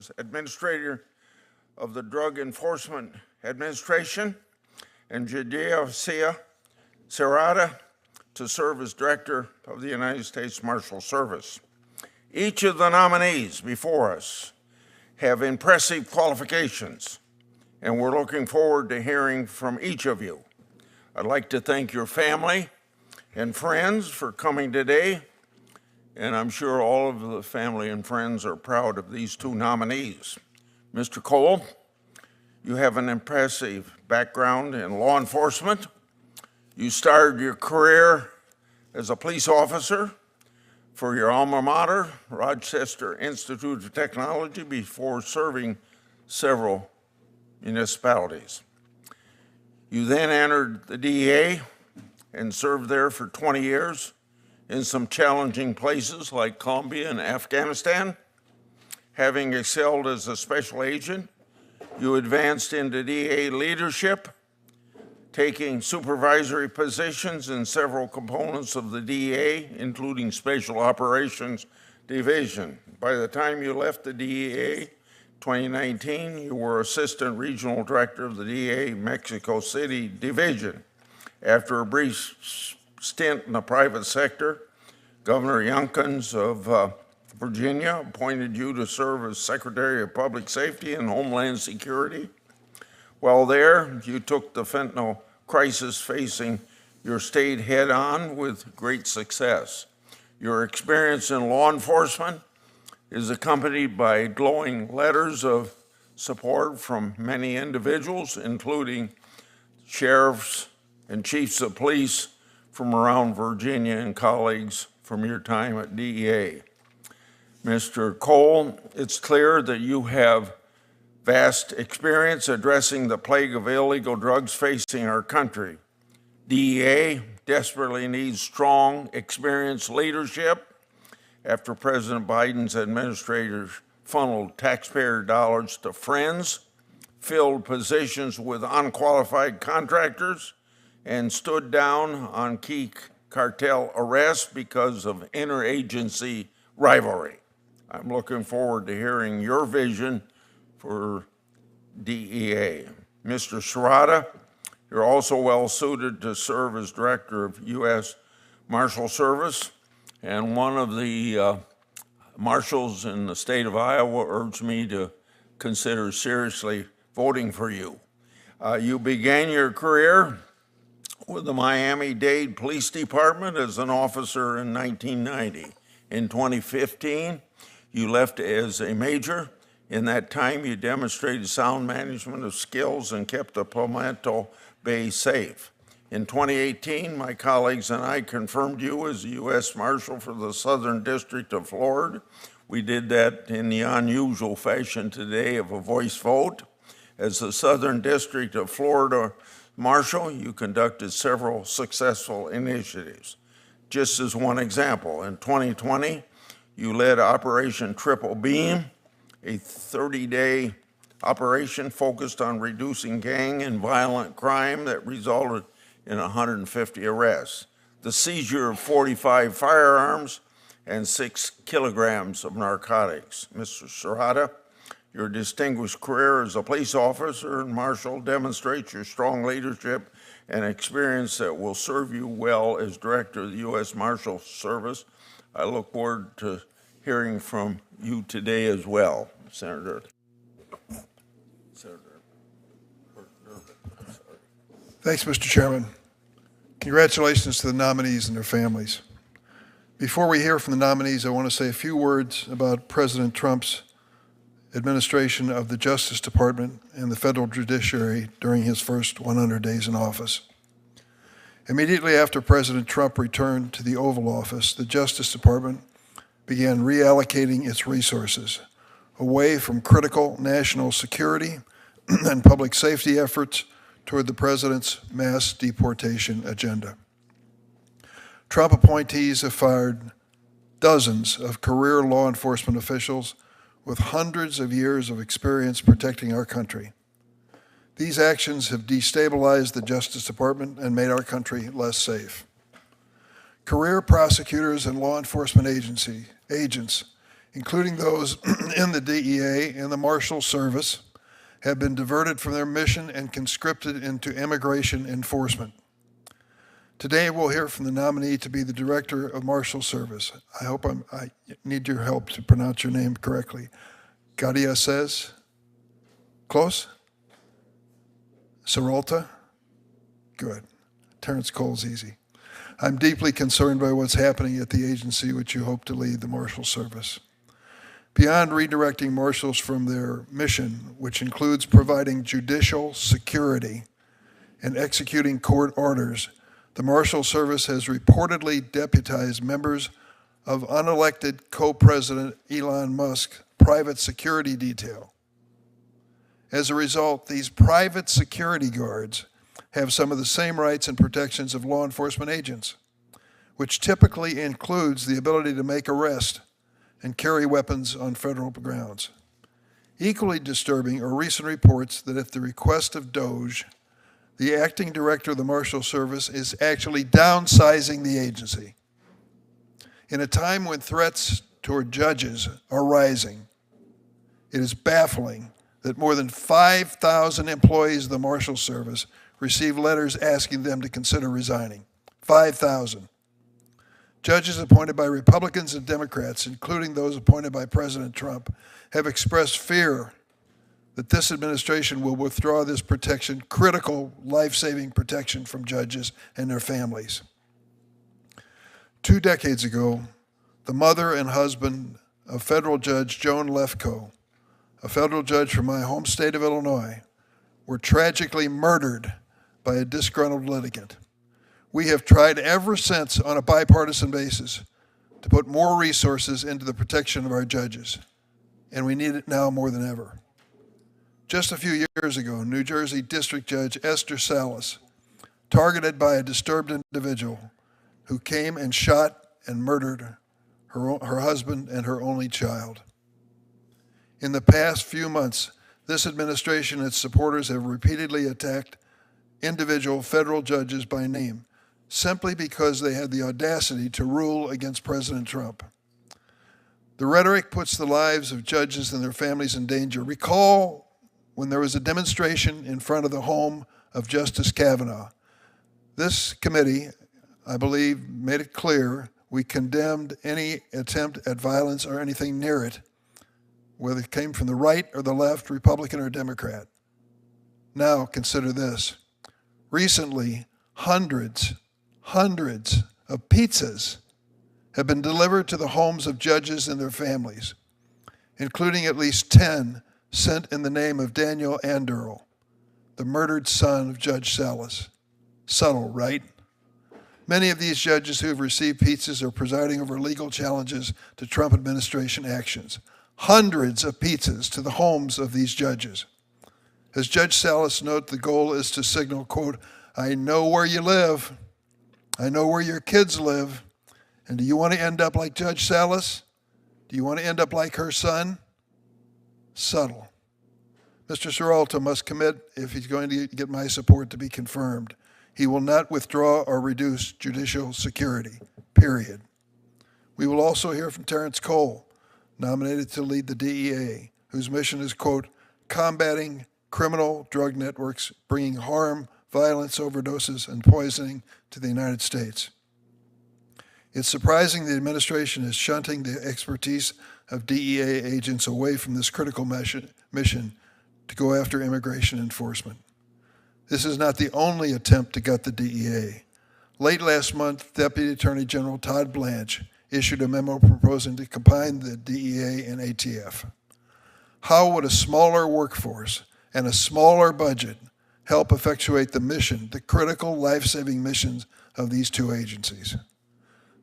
as Administrator of the Drug Enforcement Administration, and Gadyaces Serralta to serve as Director of the United States Marshals Service. Each of the nominees before us have impressive qualifications, and we're looking forward to hearing from each of you. I'd like to thank your family and friends for coming today, and I'm sure all of the family and friends are proud of these two nominees. Mr. Cole, you have an impressive background in law enforcement. You started your career as a police officer for your alma mater, Rochester Institute of Technology, before serving several municipalities. You then entered the DEA and served there for 20 years in some challenging places like Colombia and Afghanistan. Having excelled as a special agent, you advanced into DEA leadership, taking supervisory positions in several components of the DEA, including Special Operations Division. By the time you left the DEA, 2019, you were Assistant Regional Director of the DEA Mexico City Division. After a brief stint in the private sector, Governor Youngkin of Virginia appointed you to serve as Secretary of Public Safety and Homeland Security. While there, you took the fentanyl crisis facing your state head on with great success. Your experience in law enforcement is accompanied by glowing letters of support from many individuals, including sheriffs and chiefs of police from around Virginia and colleagues from your time at DEA. Mr. Cole, it's clear that you have vast experience addressing the plague of illegal drugs facing our country. DEA desperately needs strong, experienced leadership after President Biden's administration funneled taxpayer dollars to friends, filled positions with unqualified contractors, and stood down on key cartel arrests because of interagency rivalry. I'm looking forward to hearing your vision for DEA. Mr. Serralta, you're also well suited to serve as Director of U.S. Marshals Service, and one of the marshals in the state of Iowa urged me to consider seriously voting for you. You began your career with the Miami-Dade Police Department as an officer in 1990. In 2015, you left as a major. In that time, you demonstrated sound management of skills and kept the Palmetto Bay safe. In 2018, my colleagues and I confirmed you as the U.S. Marshal for the Southern District of Florida. We did that in the unusual fashion today of a voice vote. As the Southern District of Florida Marshal, you conducted several successful initiatives. Just as one example, in 2020, you led Operation Triple Beam, a 30-day operation focused on reducing gang and violent crime that resulted in 150 arrests, the seizure of 45 firearms, and 6 kilograms of narcotics. Mr. Serralta, your distinguished career as a police officer and marshal demonstrates your strong leadership and experience that will serve you well as Director of the U.S. Marshals Service. I look forward to hearing from you today as well, Senator. Thanks, Mr. Chairman. Congratulations to the nominees and their families. Before we hear from the nominees, I want to say a few words about President Trump's administration of the Justice Department and the federal judiciary during his first 100 days in office. Immediately after President Trump returned to the Oval Office, the Justice Department began reallocating its resources away from critical national security and public safety efforts toward the president's mass deportation agenda. Trump appointees have fired dozens of career law enforcement officials with hundreds of years of experience protecting our country. These actions have destabilized the Justice Department and made our country less safe. Career prosecutors and law enforcement agents including those in the DEA and the Marshals Service, have been diverted from their mission and conscripted into immigration enforcement. Today, we'll hear from the nominee to be the Director of Marshals Service. I need your help to pronounce your name correctly. Gadyaces? Close? Serralta? Good. Terrance Cole's easy. I'm deeply concerned by what's happening at the agency which you hope to lead, the Marshals Service. Beyond redirecting marshals from their mission, which includes providing judicial security and executing court orders, the Marshals Service has reportedly deputized members of unelected co-president Elon Musk's private security detail. As a result, these private security guards have some of the same rights and protections of law enforcement agents, which typically includes the ability to make arrests and carry weapons on federal grounds. Equally disturbing are recent reports that at the request of DOJ, the acting director of the Marshals Service is actually downsizing the agency. In a time when threats toward judges are rising, it is baffling that more than 5,000 employees of the Marshals Service receive letters asking them to consider resigning. 5,000. Judges appointed by Republicans and Democrats, including those appointed by President Trump, have expressed fear that this administration will withdraw this protection, critical life-saving protection from judges and their families. 2 decades ago, the mother and husband of federal judge Joan Lefkoe, a federal judge from my home state of Illinois, were tragically murdered by a disgruntled litigant. We have tried ever since on a bipartisan basis to put more resources into the protection of our judges, and we need it now more than ever. Just a few years ago, New Jersey District Judge Esther Salas, targeted by a disturbed individual who came and shot and murdered her husband and her only child. In the past few months, this administration and its supporters have repeatedly attacked individual federal judges by name, simply because they had the audacity to rule against President Trump. The rhetoric puts the lives of judges and their families in danger. Recall when there was a demonstration in front of the home of Justice Kavanaugh. This committee, I believe, made it clear we condemned any attempt at violence or anything near it, whether it came from the right or the left, Republican or Democrat. Now consider this. Recently, hundreds of pizzas have been delivered to the homes of judges and their families, including at least 10 sent in the name of Daniel Anderl, the murdered son of Judge Salas. Subtle, right? Many of these judges who have received pizzas are presiding over legal challenges to Trump administration actions. Hundreds of pizzas to the homes of these judges. As Judge Salas noted, the goal is to signal, quote, "I know where you live. I know where your kids live. And do you want to end up like Judge Salas? Do you want to end up like her son?" Subtle. Mr. Serralta must commit, if he's going to get my support, to be confirmed. He will not withdraw or reduce judicial security, period. We will also hear from Terrance Cole, nominated to lead the DEA, whose mission is, quote, "combating criminal drug networks, bringing harm, violence, overdoses, and poisoning to the United States." It's surprising the administration is shunting the expertise of DEA agents away from this critical mission to go after immigration enforcement. This is not the only attempt to gut the DEA. Late last month, Deputy Attorney General Todd Blanche issued a memo proposing to combine the DEA and ATF. How would a smaller workforce and a smaller budget help effectuate the mission, the critical life-saving missions of these two agencies?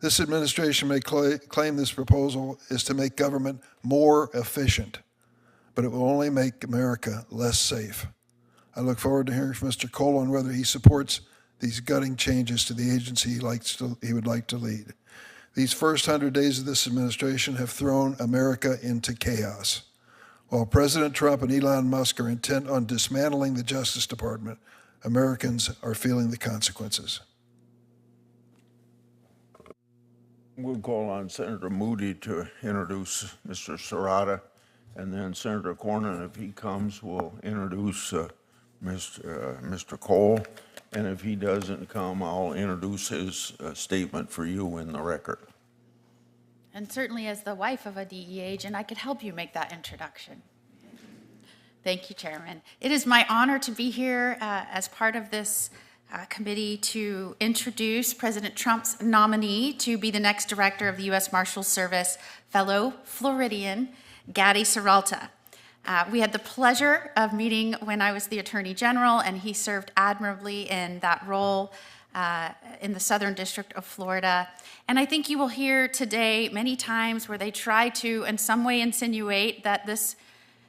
This administration may claim this proposal is to make government more efficient, but it will only make America less safe. I look forward to hearing from Mr. Cole on whether he supports these gutting changes to the agency he would like to lead. These first 100 days of this administration have thrown America into chaos. While President Trump and Elon Musk are intent on dismantling the Justice Department, Americans are feeling the consequences. We'll call on Senator Moody to introduce Mr. Serralta, and then Senator Cornyn, if he comes, will introduce Mr. Cole, and if he doesn't come, I'll introduce his statement for you in the record. And certainly as the wife of a DEA agent, I could help you make that introduction. Thank you, Chairman. It is my honor to be here as part of this committee to introduce President Trump's nominee to be the next director of the U.S. Marshals Service, fellow Floridian, Gadyaces Serralta. We had the pleasure of meeting when I was the Attorney General, and he served admirably in that role in the Southern District of Florida. And I think you will hear today many times where they try to, in some way, insinuate that this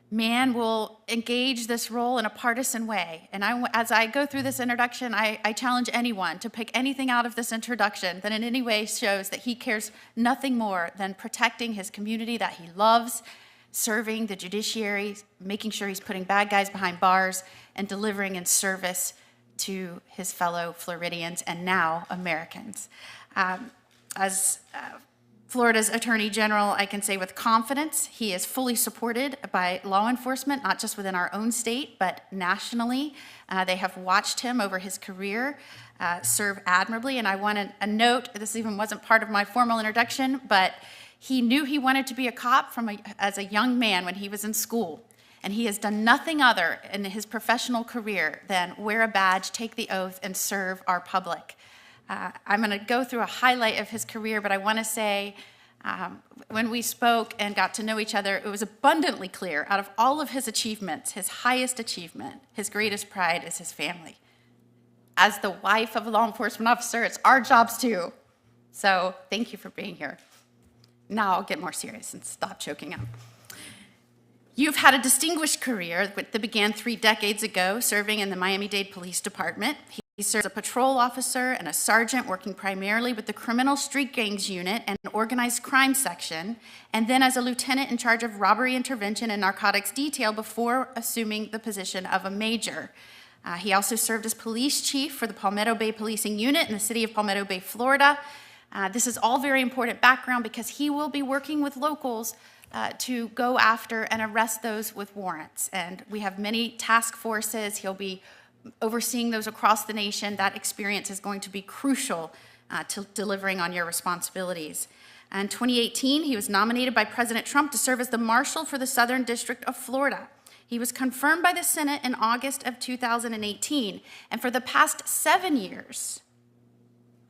man will engage this role in a partisan way. And as I go through this introduction, I challenge anyone to pick anything out of this introduction that in any way shows that he cares nothing more than protecting his community that he loves, serving the judiciary, making sure he's putting bad guys behind bars, and delivering in service to his fellow Floridians and now Americans. As Florida's Attorney General, I can say with confidence, he is fully supported by law enforcement, not just within our own state, but nationally. They have watched him over his career serve admirably, and I want to note, this even wasn't part of my formal introduction, but he knew he wanted to be a cop as a young man when he was in school, and he has done nothing other in his professional career than wear a badge, take the oath, and serve our public. I'm going to go through a highlight of his career, but I want to say when we spoke and got to know each other, it was abundantly clear out of all of his achievements, his highest achievement, his greatest pride is his family. As the wife of a law enforcement officer, it's our jobs too. So thank you for being here. Now I'll get more serious and stop choking up. You've had a distinguished career that began 3 decades ago, serving in the Miami-Dade Police Department. He served as a patrol officer and a sergeant working primarily with the Criminal Street Gangs Unit and Organized Crime Section, and then as a lieutenant in charge of robbery intervention and narcotics detail before assuming the position of a major. He also served as police chief for the Palmetto Bay Policing Unit in the city of Palmetto Bay, Florida. This is all very important background because he will be working with locals to go after and arrest those with warrants. And we have many task forces. He'll be overseeing those across the nation. That experience is going to be crucial to delivering on your responsibilities. In 2018, he was nominated by President Trump to serve as the Marshal for the Southern District of Florida. He was confirmed by the Senate in August of 2018. And for the past 7 years,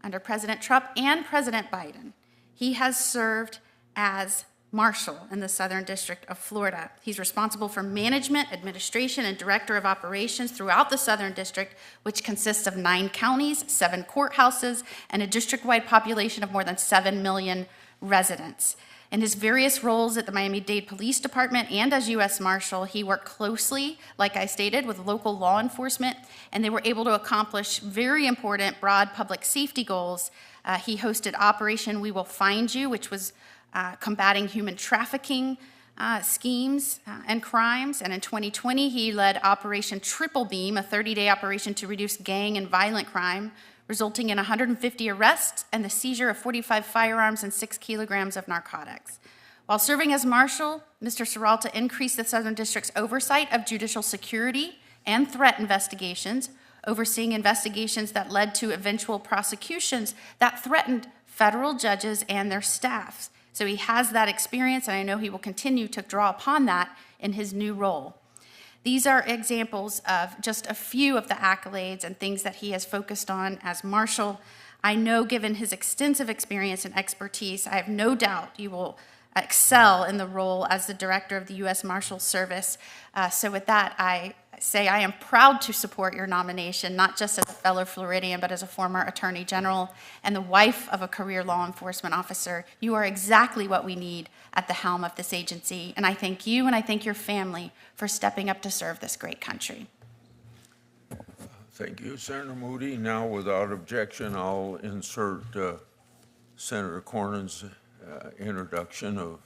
under President Trump and President Biden, he has served as Marshal in the Southern District of Florida. He's responsible for management, administration, and director of operations throughout the Southern District, which consists of 9 counties, 7 courthouses, and a district-wide population of more than 7 million residents. In his various roles at the Miami-Dade Police Department and as U.S. Marshal, he worked closely, like I stated, with local law enforcement, and they were able to accomplish very important broad public safety goals. He hosted Operation We Will Find You, which was combating human trafficking schemes and crimes. And in 2020, he led Operation Triple Beam, a 30-day operation to reduce gang and violent crime, resulting in 150 arrests and the seizure of 45 firearms and 6 kilograms of narcotics. While serving as Marshal, Mr. Serralta increased the Southern District's oversight of judicial security and threat investigations, overseeing investigations that led to eventual prosecutions that threatened federal judges and their staffs. So he has that experience, and I know he will continue to draw upon that in his new role. These are examples of just a few of the accolades and things that he has focused on as Marshal. I know, given his extensive experience and expertise, I have no doubt you will excel in the role as the Director of the U.S. Marshals Service. So with that, I say I am proud to support your nomination, not just as a fellow Floridian, but as a former Attorney General and the wife of a career law enforcement officer. You are exactly what we need at the helm of this agency, and I thank you and I thank your family for stepping up to serve this great country. Thank you, Senator Moody. Now, without objection, I'll insert Senator Cornyn's introduction of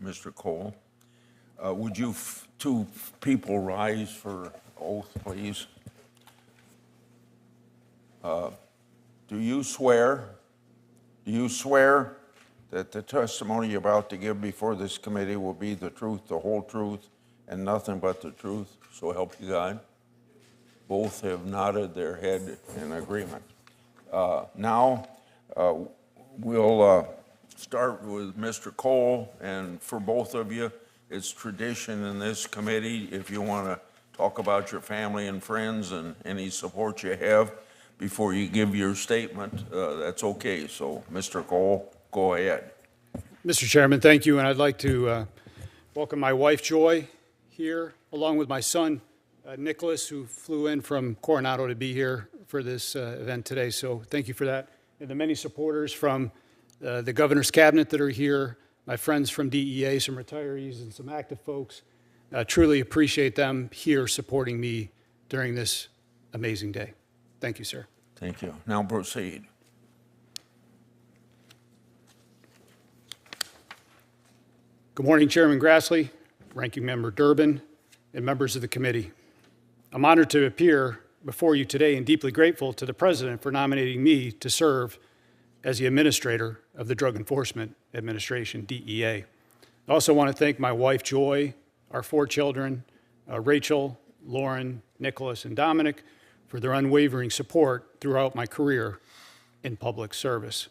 Mr. Cole. Would you two people rise for oath, please? Do you swear that the testimony you're about to give before this committee will be the truth, the whole truth, and nothing but the truth? So help you God. Both have nodded their head in agreement. Now, we'll start with Mr. Cole, and for both of you, it's tradition in this committee, if you want to talk about your family and friends and any support you have before you give your statement, that's okay. So, Mr. Cole, go ahead. Mr. Chairman, thank you, and I'd like to welcome my wife, Joy, here, along with my son, Nicholas, who flew in from Coronado to be here for this event today. So thank you for that. And the many supporters from the governor's cabinet that are here, my friends from DEA, some retirees and some active folks. Truly appreciate them here supporting me during this amazing day. Thank you, sir. Thank you. Now proceed. Good morning, Chairman Grassley, Ranking Member Durbin, and members of the committee. I'm honored to appear before you today and deeply grateful to the President for nominating me to serve as the Administrator of the Drug Enforcement Administration, DEA. I also want to thank my wife, Joy, our 4 children, Rachel, Lauren, Nicholas, and Dominic, for their unwavering support throughout my career in public service.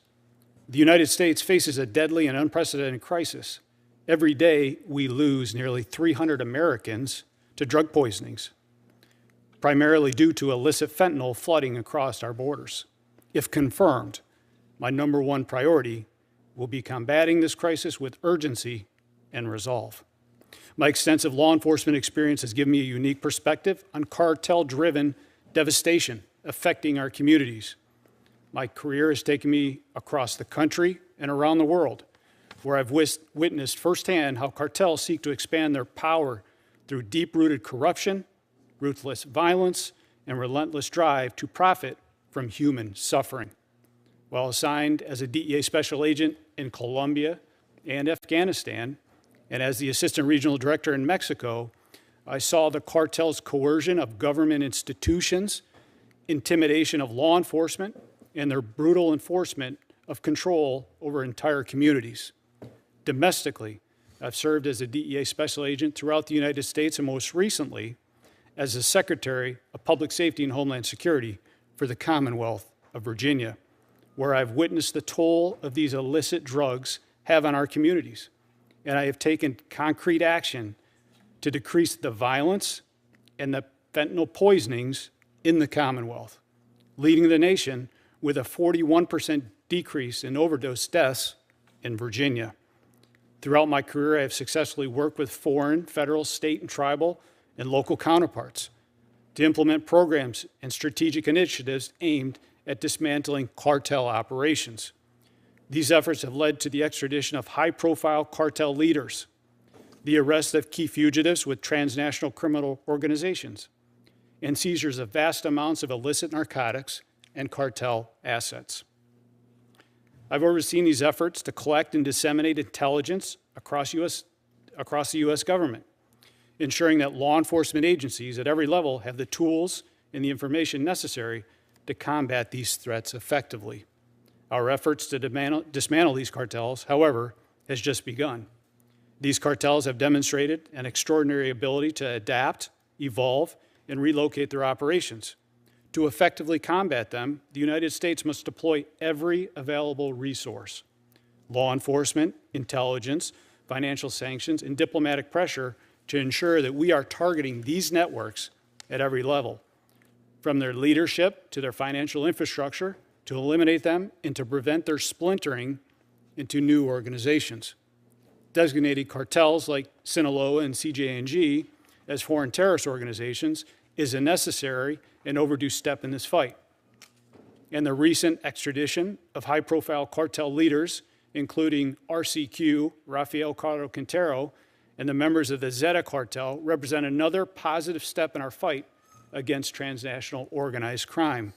The United States faces a deadly and unprecedented crisis. Every day, we lose nearly 300 Americans to drug poisonings, primarily due to illicit fentanyl flooding across our borders. If confirmed, my number one priority will be combating this crisis with urgency and resolve. My extensive law enforcement experience has given me a unique perspective on cartel-driven devastation affecting our communities. My career has taken me across the country and around the world, where I've witnessed firsthand how cartels seek to expand their power through deep-rooted corruption, ruthless violence, and relentless drive to profit from human suffering. While assigned as a DEA special agent in Colombia and Afghanistan, and as the Assistant Regional Director in Mexico, I saw the cartel's coercion of government institutions, intimidation of law enforcement, and their brutal enforcement of control over entire communities. Domestically, I've served as a DEA special agent throughout the United States and most recently as the Secretary of Public Safety and Homeland Security for the Commonwealth of Virginia, where I've witnessed the toll of these illicit drugs have on our communities. And I have taken concrete action to decrease the violence and the fentanyl poisonings in the Commonwealth, leading the nation with a 41% decrease in overdose deaths in Virginia. Throughout my career, I have successfully worked with foreign, federal, state, and tribal and local counterparts to implement programs and strategic initiatives aimed at dismantling cartel operations. These efforts have led to the extradition of high-profile cartel leaders, the arrest of key fugitives with transnational criminal organizations, and seizures of vast amounts of illicit narcotics and cartel assets. I've overseen these efforts to collect and disseminate intelligence across the U.S. government, ensuring that law enforcement agencies at every level have the tools and the information necessary to combat these threats effectively. Our efforts to dismantle these cartels, however, has just begun. These cartels have demonstrated an extraordinary ability to adapt, evolve, and relocate their operations. To effectively combat them, the United States must deploy every available resource: law enforcement, intelligence, financial sanctions, and diplomatic pressure to ensure that we are targeting these networks at every level, from their leadership to their financial infrastructure, to eliminate them and to prevent their splintering into new organizations. Designated cartels like Sinaloa and CJNG as foreign terrorist organizations is a necessary and overdue step in this fight. And the recent extradition of high-profile cartel leaders, including RCQ, Rafael Caro Quintero, and the members of the Zeta cartel, represent another positive step in our fight against transnational organized crime.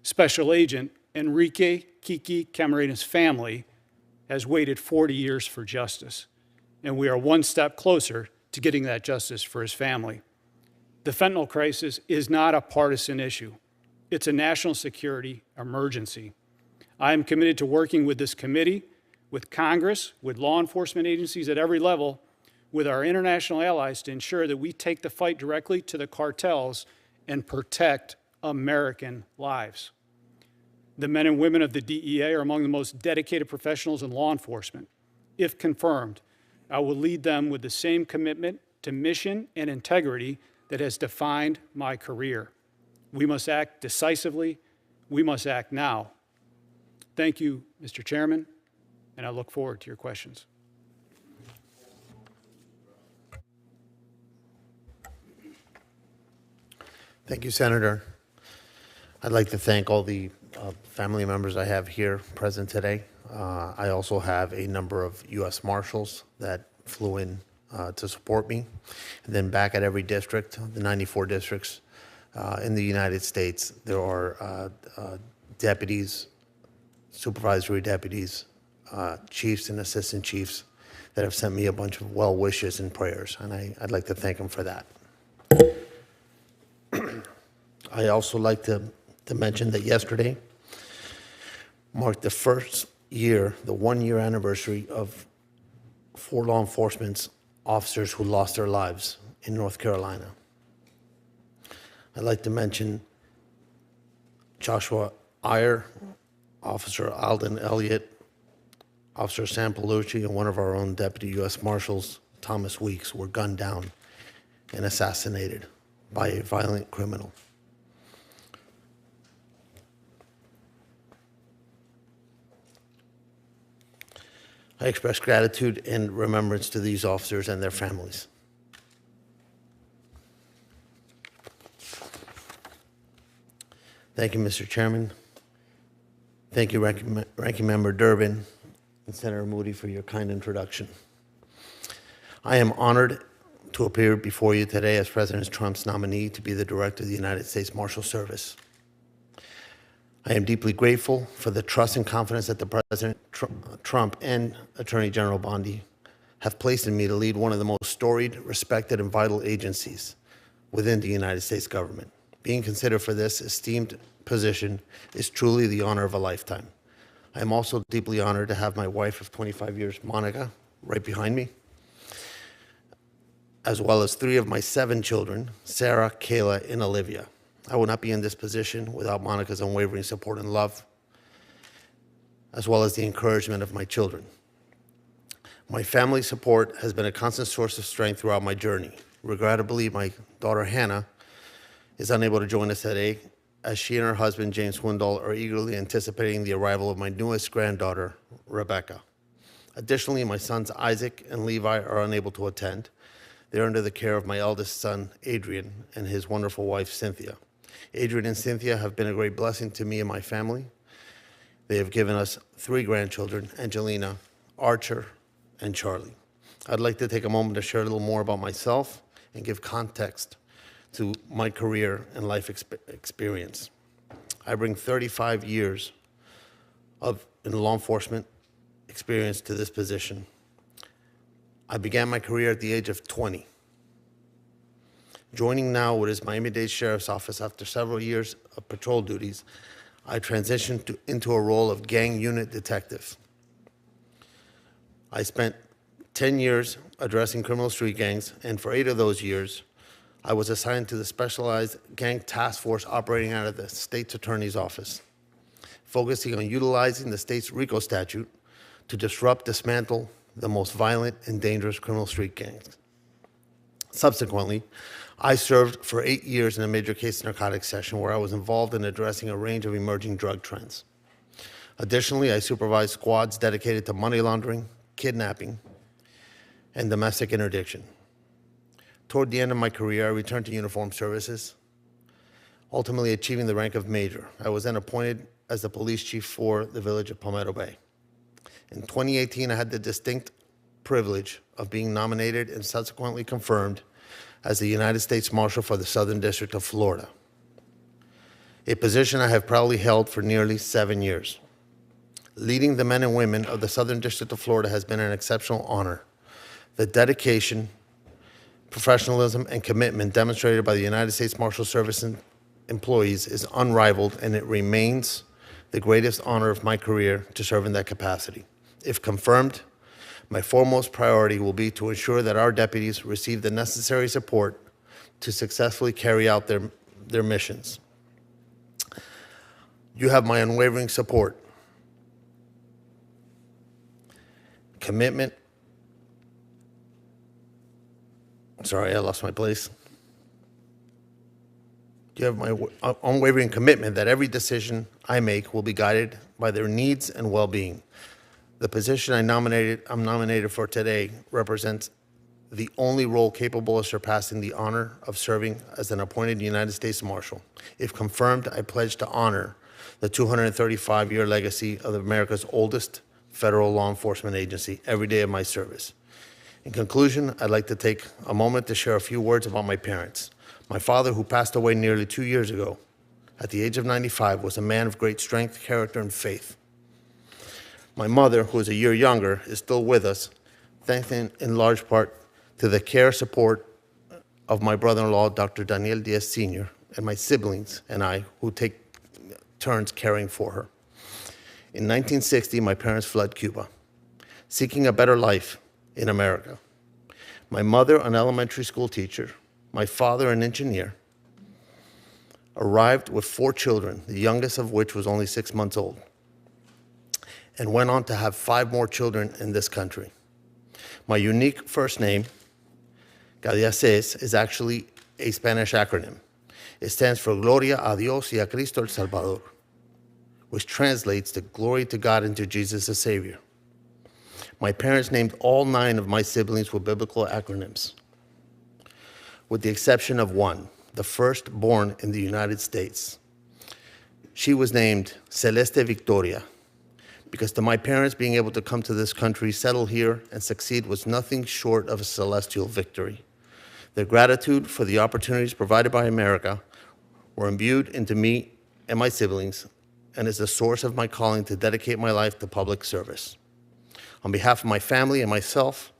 Special Agent Enrique Kiki Camarena's family has waited 40 years for justice, and we are one step closer to getting that justice for his family. The fentanyl crisis is not a partisan issue. It's a national security emergency. I am committed to working with this committee, with Congress, with law enforcement agencies at every level, with our international allies to ensure that we take the fight directly to the cartels and protect American lives. The men and women of the DEA are among the most dedicated professionals in law enforcement. If confirmed, I will lead them with the same commitment to mission and integrity that has defined my career. We must act decisively. We must act now. Thank you, Mr. Chairman, and I look forward to your questions. Thank you, Senator. I'd like to thank all the family members I have here present today. I also have a number of U.S. Marshals that flew in to support me. And then back at every district, the 94 districts in the United States, there are deputies, supervisory deputies, chiefs and assistant chiefs that have sent me a bunch of well wishes and prayers, and I'd like to thank them for that. I also like to mention that yesterday marked the first year, the 1-year anniversary of 4 law enforcement officers who lost their lives in North Carolina. I'd like to mention Joshua Iyer, Officer Alden Elliott, Officer Sam Palucci, and one of our own Deputy U.S. Marshals, Thomas Weeks, were gunned down and assassinated by a violent criminal. I express gratitude and remembrance to these officers and their families. Thank you, Mr. Chairman. Thank you, Ranking Member Durbin and Senator Moody, for your kind introduction. I am honored to appear before you today as President Trump's nominee to be the Director of the United States Marshals Service. I am deeply grateful for the trust and confidence that the President Trump and Attorney General Bondi have placed in me to lead one of the most storied, respected, and vital agencies within the United States government. Being considered for this esteemed position is truly the honor of a lifetime. I am also deeply honored to have my wife of 25 years, Monica, right behind me, as well as 3 of my 7 children, Sarah, Kayla, and Olivia. I would not be in this position without Monica's unwavering support and love, as well as the encouragement of my children. My family support has been a constant source of strength throughout my journey. Regrettably, my daughter Hannah is unable to join us today, as she and her husband, James Swindoll, are eagerly anticipating the arrival of my newest granddaughter, Rebecca. Additionally, my sons Isaac and Levi are unable to attend. They're under the care of my eldest son, Adrian, and his wonderful wife, Cynthia. Adrian and Cynthia have been a great blessing to me and my family. They have given us 3 grandchildren, Angelina, Archer, and Charlie. I'd like to take a moment to share a little more about myself and give context to my career and life experience. I bring 35 years in law enforcement experience to this position. I began my career at the age of 20. Joining now what is Miami-Dade Sheriff's Office after several years of patrol duties, I transitioned into a role of gang unit detective. I spent 10 years addressing criminal street gangs, and for 8 of those years, I was assigned to the specialized gang task force operating out of the state's attorney's office, focusing on utilizing the state's RICO statute to dismantle the most violent and dangerous criminal street gangs. Subsequently, I served for 8 years in a major case narcotics session where I was involved in addressing a range of emerging drug trends. Additionally, I supervised squads dedicated to money laundering, kidnapping, and domestic interdiction. Toward the end of my career, I returned to uniformed services, ultimately achieving the rank of major. I was then appointed as the police chief for the village of Palmetto Bay. In 2018, I had the distinct privilege of being nominated and subsequently confirmed as the United States Marshal for the Southern District of Florida, a position I have proudly held for nearly 7 years. Leading the men and women of the Southern District of Florida has been an exceptional honor. The dedication, professionalism, and commitment demonstrated by the United States Marshals Service employees is unrivaled, and it remains the greatest honor of my career to serve in that capacity. If confirmed, my foremost priority will be to ensure that our deputies receive the necessary support to successfully carry out their missions. You have my unwavering support, commitment. Sorry, I lost my place. You have my unwavering commitment that every decision I make will be guided by their needs and well-being. The position I'm nominated for today represents the only role capable of surpassing the honor of serving as an appointed United States Marshal. If confirmed, I pledge to honor the 235-year legacy of America's oldest federal law enforcement agency every day of my service. In conclusion, I'd like to take a moment to share a few words about my parents. My father, who passed away nearly 2 years ago, at the age of 95, was a man of great strength, character, and faith. My mother, who is a year younger, is still with us, thanks in large part to the care support of my brother-in-law, Dr. Daniel Diaz Sr., and my siblings and I, who take turns caring for her. In 1960, my parents fled Cuba, seeking a better life in America. My mother, an elementary school teacher, my father, an engineer, arrived with 4 children, the youngest of which was only 6 months old, and went on to have 5 more children in this country. My unique first name, Gadyaces, is actually a Spanish acronym. It stands for Gloria a Dios y a Cristo el Salvador, which translates to glory to God and to Jesus the Savior. My parents named all 9 of my siblings with biblical acronyms, with the exception of one, the first born in the United States. She was named Celeste Victoria, because to my parents, being able to come to this country, settle here, and succeed was nothing short of a celestial victory. Their gratitude for the opportunities provided by America were imbued into me and my siblings, and is the source of my calling to dedicate my life to public service. On behalf of my family and myself,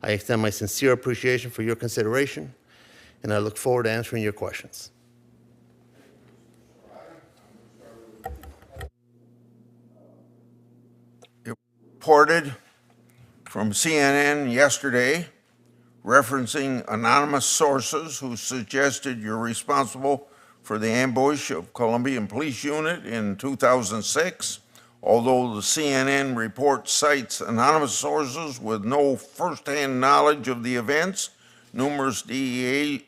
I extend my sincere appreciation for your consideration, and I look forward to answering your questions. It reported from CNN yesterday, referencing anonymous sources who suggested you're responsible for the ambush of Colombian Police Unit in 2006. Although the CNN report cites anonymous sources with no firsthand knowledge of the events, numerous DEA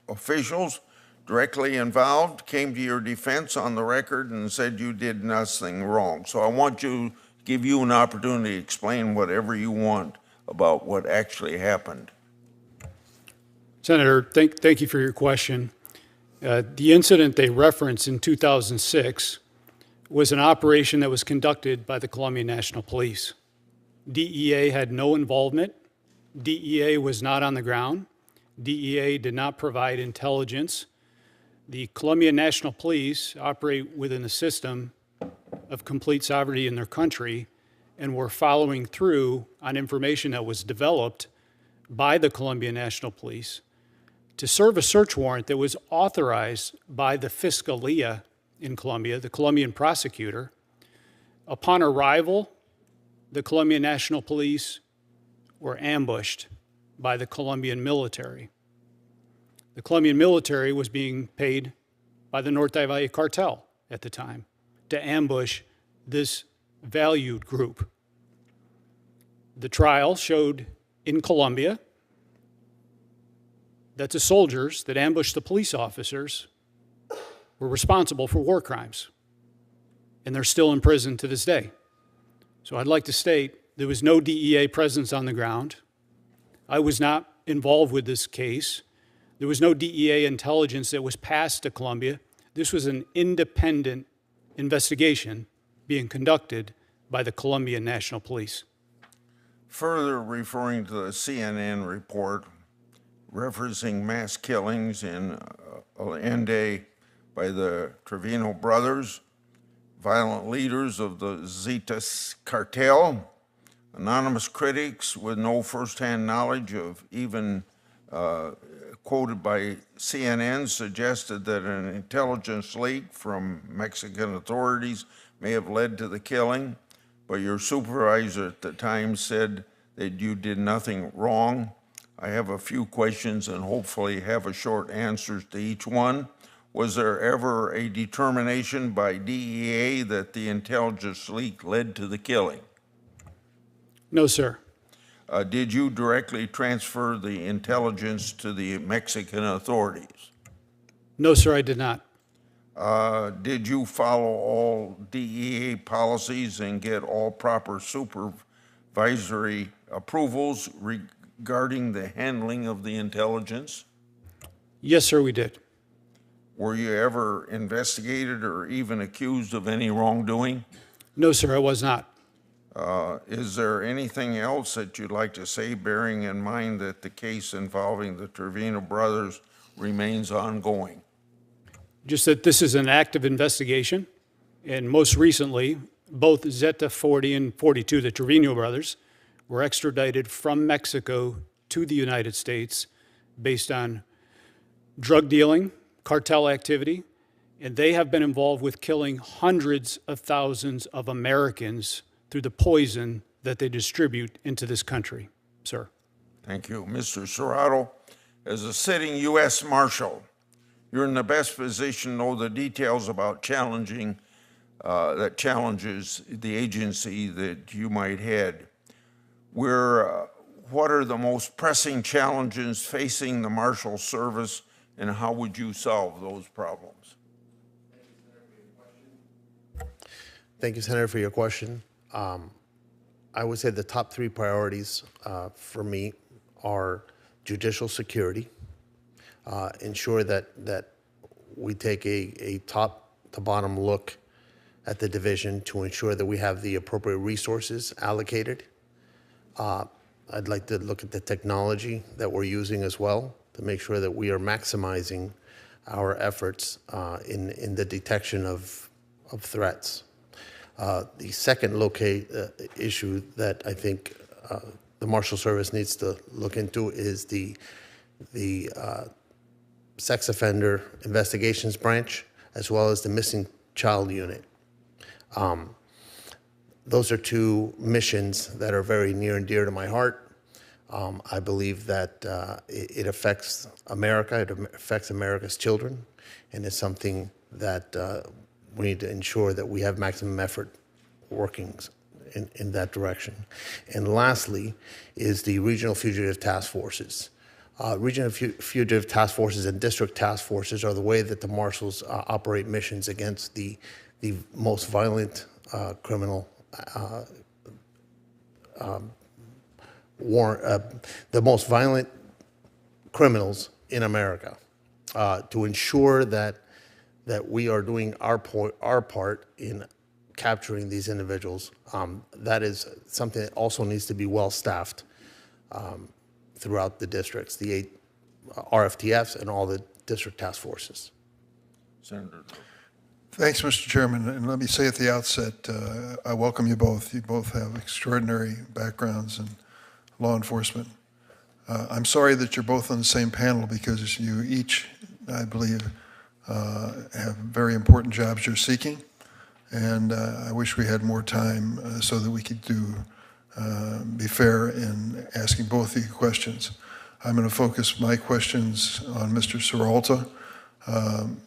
officials directly involved came to your defense on the record and said you did nothing wrong. So I want to give you an opportunity to explain whatever you want about what actually happened. Senator, thank you for your question. The incident they referenced in 2006 was an operation that was conducted by the Colombian National Police. DEA had no involvement. DEA was not on the ground. DEA did not provide intelligence. The Colombian National Police operate within a system of complete sovereignty in their country and were following through on information that was developed by the Colombian National Police to serve a search warrant that was authorized by the Fiscalia in Colombia, the Colombian prosecutor. Upon arrival, the Colombian National Police were ambushed by the Colombian military. The Colombian military was being paid by the Norte Valle cartel at the time to ambush this valued group. The trial showed in Colombia that the soldiers that ambushed the police officers were responsible for war crimes, and they're still in prison to this day. So I'd like to state there was no DEA presence on the ground. I was not involved with this case. There was no DEA intelligence that was passed to Colombia. This was an independent investigation being conducted by the Colombian National Police. Further referring to the CNN report referencing mass killings in Allende by the Trevino brothers, violent leaders of the Zetas cartel, anonymous critics with no firsthand knowledge of even quoted by CNN suggested that an intelligence leak from Mexican authorities may have led to the killing. but your supervisor at the time said that you did nothing wrong. I have a few questions and hopefully have a short answers to each one. Was there ever a determination by DEA that the intelligence leak led to the killing? No, sir. Did you directly transfer the intelligence to the Mexican authorities? No, sir, I did not. Did you follow all DEA policies and get all proper supervisory approvals regarding the handling of the intelligence? Yes, sir, we did. Were you ever investigated or even accused of any wrongdoing? No, sir, I was not. Is there anything else that you'd like to say, bearing in mind that the case involving the Trevino brothers remains ongoing? Just that this is an active investigation, and most recently, both Zeta 40 and 42, the Trevino brothers, were extradited from Mexico to the United States based on drug dealing, cartel activity, and they have been involved with killing hundreds of thousands of Americans through the poison that they distribute into this country, sir. Thank you. Mr. Serralta, as a sitting U.S. Marshal, you're in the best position to know the details about that challenges the agency that you might head. What are the most pressing challenges facing the Marshals Service, and how would you solve those problems? Thank you, Senator, for your question. I would say the top three priorities for me are judicial security, ensure that we take a top to bottom look at the division to ensure that we have the appropriate resources allocated. I'd like to look at the technology that we're using as well to make sure that we are maximizing our efforts in the detection of threats. The second issue that I think the Marshal Service needs to look into is the Sex Offender Investigations Branch, as well as the Missing Child Unit. Those are two missions that are very near and dear to my heart. I believe that it affects America, it affects America's children, and it's something that we need to ensure that we have maximum effort workings in that direction. And lastly is the Regional Fugitive Task Forces. Regional Fugitive Task Forces and District Task Forces are the way that the Marshals operate missions against the most violent criminal the most violent criminals in America, to ensure that we are doing our part in capturing these individuals. That is something that also needs to be well staffed throughout the districts, the 8 RFTFs and all the district task forces. Senator. Thanks, Mr. Chairman. And let me say at the outset, I welcome you both. You both have extraordinary backgrounds in law enforcement. I'm sorry that you're both on the same panel because you each, I believe, have very important jobs you're seeking. And I wish we had more time so that we could be fair in asking both of you questions. I'm going to focus my questions on Mr. Serralta.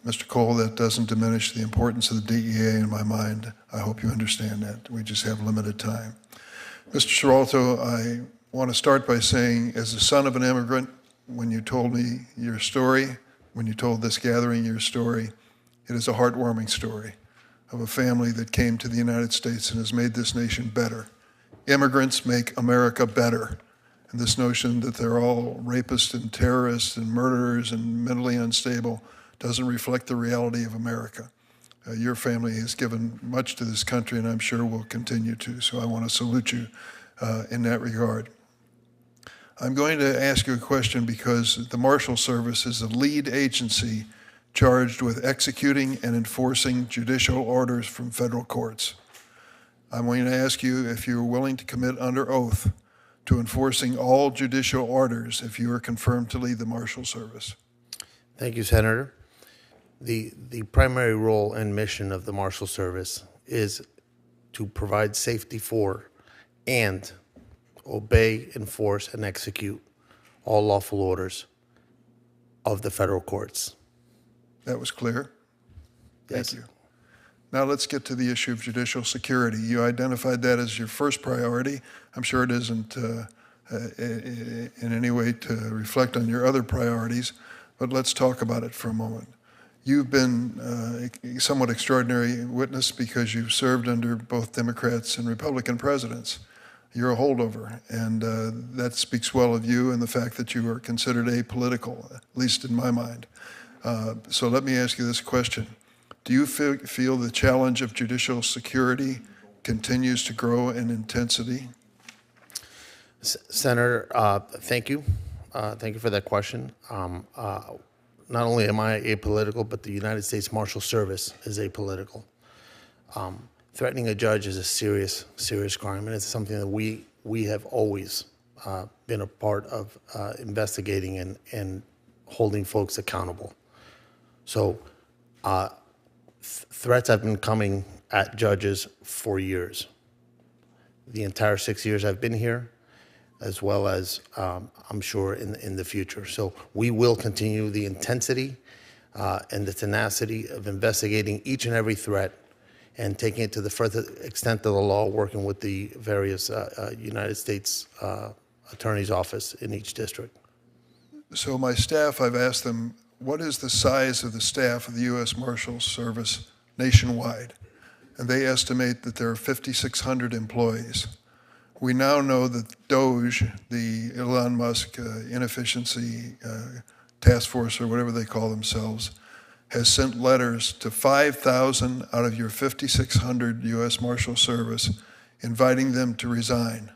Mr. Cole, that doesn't diminish the importance of the DEA in my mind. I hope you understand that. We just have limited time. Mr. Serralta, I want to start by saying, as the son of an immigrant, when you told me your story, when you told this gathering your story, it is a heartwarming story of a family that came to the United States and has made this nation better. Immigrants make America better. And this notion that they're all rapists and terrorists and murderers and mentally unstable doesn't reflect the reality of America. Your family has given much to this country, and I'm sure will continue to, so I want to salute you in that regard. I'm going to ask you a question because the Marshals Service is the lead agency charged with executing and enforcing judicial orders from federal courts. I'm going to ask you if you're willing to commit under oath to enforcing all judicial orders if you are confirmed to lead the Marshals Service. Thank you, Senator. The primary role and mission of the Marshals Service is to provide safety for and obey, enforce, and execute all lawful orders of the federal courts. That was clear. Yes. Thank you. Now let's get to the issue of judicial security. You identified that as your first priority. I'm sure it isn't in any way to reflect on your other priorities, but let's talk about it for a moment. You've been a somewhat extraordinary witness because you've served under both Democrats and Republican presidents. You're a holdover, and that speaks well of you and the fact that you are considered apolitical, at least in my mind. So let me ask you this question. Do you feel the challenge of judicial security continues to grow in intensity? Senator, thank you. Thank you for that question. Not only am I apolitical, but the United States Marshals Service is apolitical. Threatening a judge is a serious, serious crime, and it's something that we have always been a part of investigating and holding folks accountable. So threats have been coming at judges for years. The entire 6 years I've been here, as well as I'm sure in the future. So we will continue the intensity and the tenacity of investigating each and every threat and taking it to the further extent of the law, working with the various United States Attorney's Office in each district. So my staff, I've asked them, what is the size of the staff of the U.S. Marshals Service nationwide? And they estimate that there are 5,600 employees. We now know that DOGE, the Elon Musk inefficiency task force or whatever they call themselves, has sent letters to 5,000 out of your 5,600 U.S. Marshal Service inviting them to resign.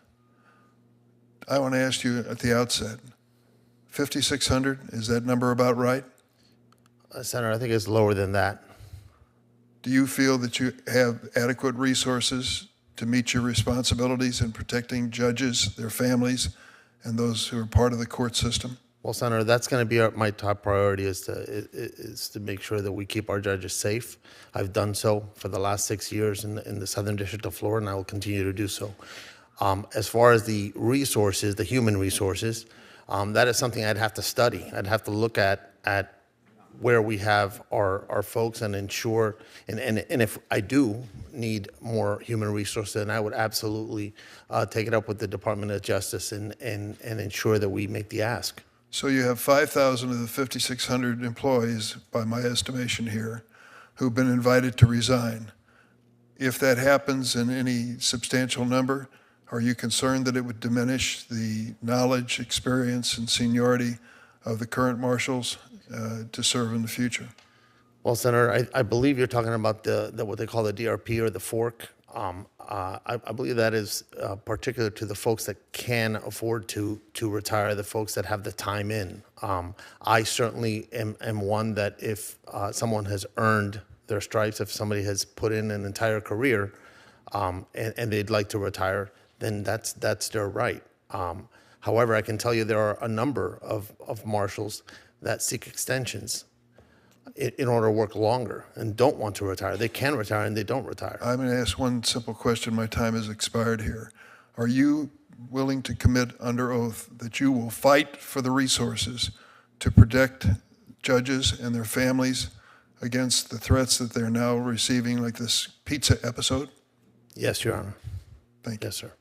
I want to ask you at the outset, 5,600, is that number about right? Senator, I think it's lower than that. Do you feel that you have adequate resources to meet your responsibilities in protecting judges, their families, and those who are part of the court system? Well, Senator, that's going to be my top priority is to make sure that we keep our judges safe. I've done so for the last 6 years in the Southern District of Florida, and I will continue to do so. As far as the resources, the human resources, that is something I'd have to study. I'd have to look at where we have our folks and ensure, and if I do need more human resources, then I would absolutely take it up with the Department of Justice and ensure that we make the ask. So you have 5,000 of the 5,600 employees, by my estimation here, who've been invited to resign. If that happens in any substantial number, are you concerned that it would diminish the knowledge, experience, and seniority of the current marshals to serve in the future? Well, Senator, I believe you're talking about what they call the DRP or the fork. I believe that is particular to the folks that can afford to retire, the folks that have the time in. I certainly am one that if someone has earned their stripes, if somebody has put in an entire career and they'd like to retire, then that's their right. However, I can tell you there are a number of marshals that seek extensions in order to work longer and don't want to retire. They can retire and they don't retire. I'm going to ask one simple question. My time has expired here. Are you willing to commit under oath that you will fight for the resources to protect judges and their families against the threats that they're now receiving, like this pizza episode? Yes, Your Honor. Thank you. Yes, sir.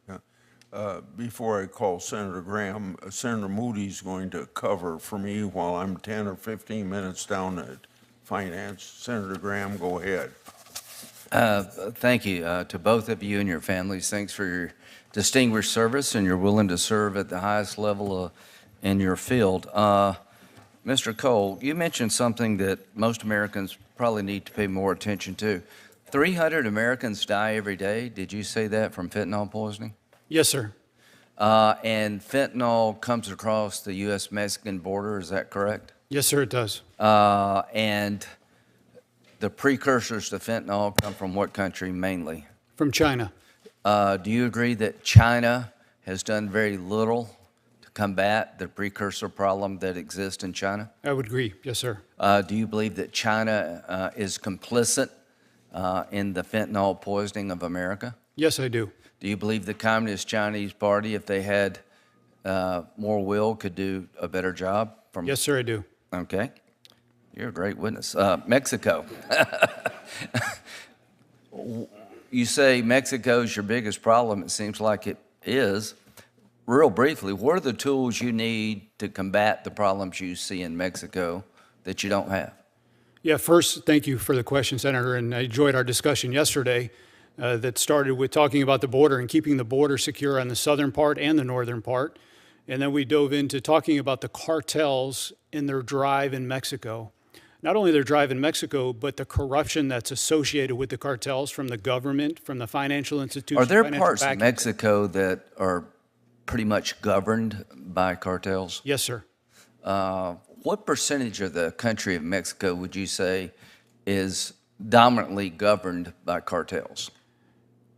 Before I call Senator Graham, Senator Moody's going to cover for me while I'm 10 or 15 minutes down at Finance. Senator Graham, go ahead. Thank you to both of you and your families. Thanks for your distinguished service, and you're willing to serve at the highest level in your field. Mr. Cole, you mentioned something that most Americans probably need to pay more attention to. 300 Americans die every day. Did you say that from fentanyl poisoning? Yes, sir. And fentanyl comes across the U.S.-Mexican border, is that correct? Yes, sir, it does. And the precursors to fentanyl come from what country mainly? From China. Do you agree that China has done very little to combat the precursor problem that exists in China? I would agree. Yes, sir. Do you believe that China is complicit in the fentanyl poisoning of America? Yes, I do. Do you believe the Communist Chinese Party, if they had more will, could do a better job? Yes, sir, I do. Okay. You're a great witness. Mexico. You say Mexico's your biggest problem. It seems like it is. Real briefly, what are the tools you need to combat the problems you see in Mexico that you don't have? Yeah, first, thank you for the question, Senator, and I enjoyed our discussion yesterday that started with talking about the border and keeping the border secure on the southern part and the northern part. And then we dove into talking about the cartels in their drive in Mexico. Not only their drive in Mexico, but the corruption that's associated with the cartels from the government, from the financial institutions. Are there financial parts of backing. Mexico that are pretty much governed by cartels? Yes, sir. What percentage of the country of Mexico would you say is dominantly governed by cartels?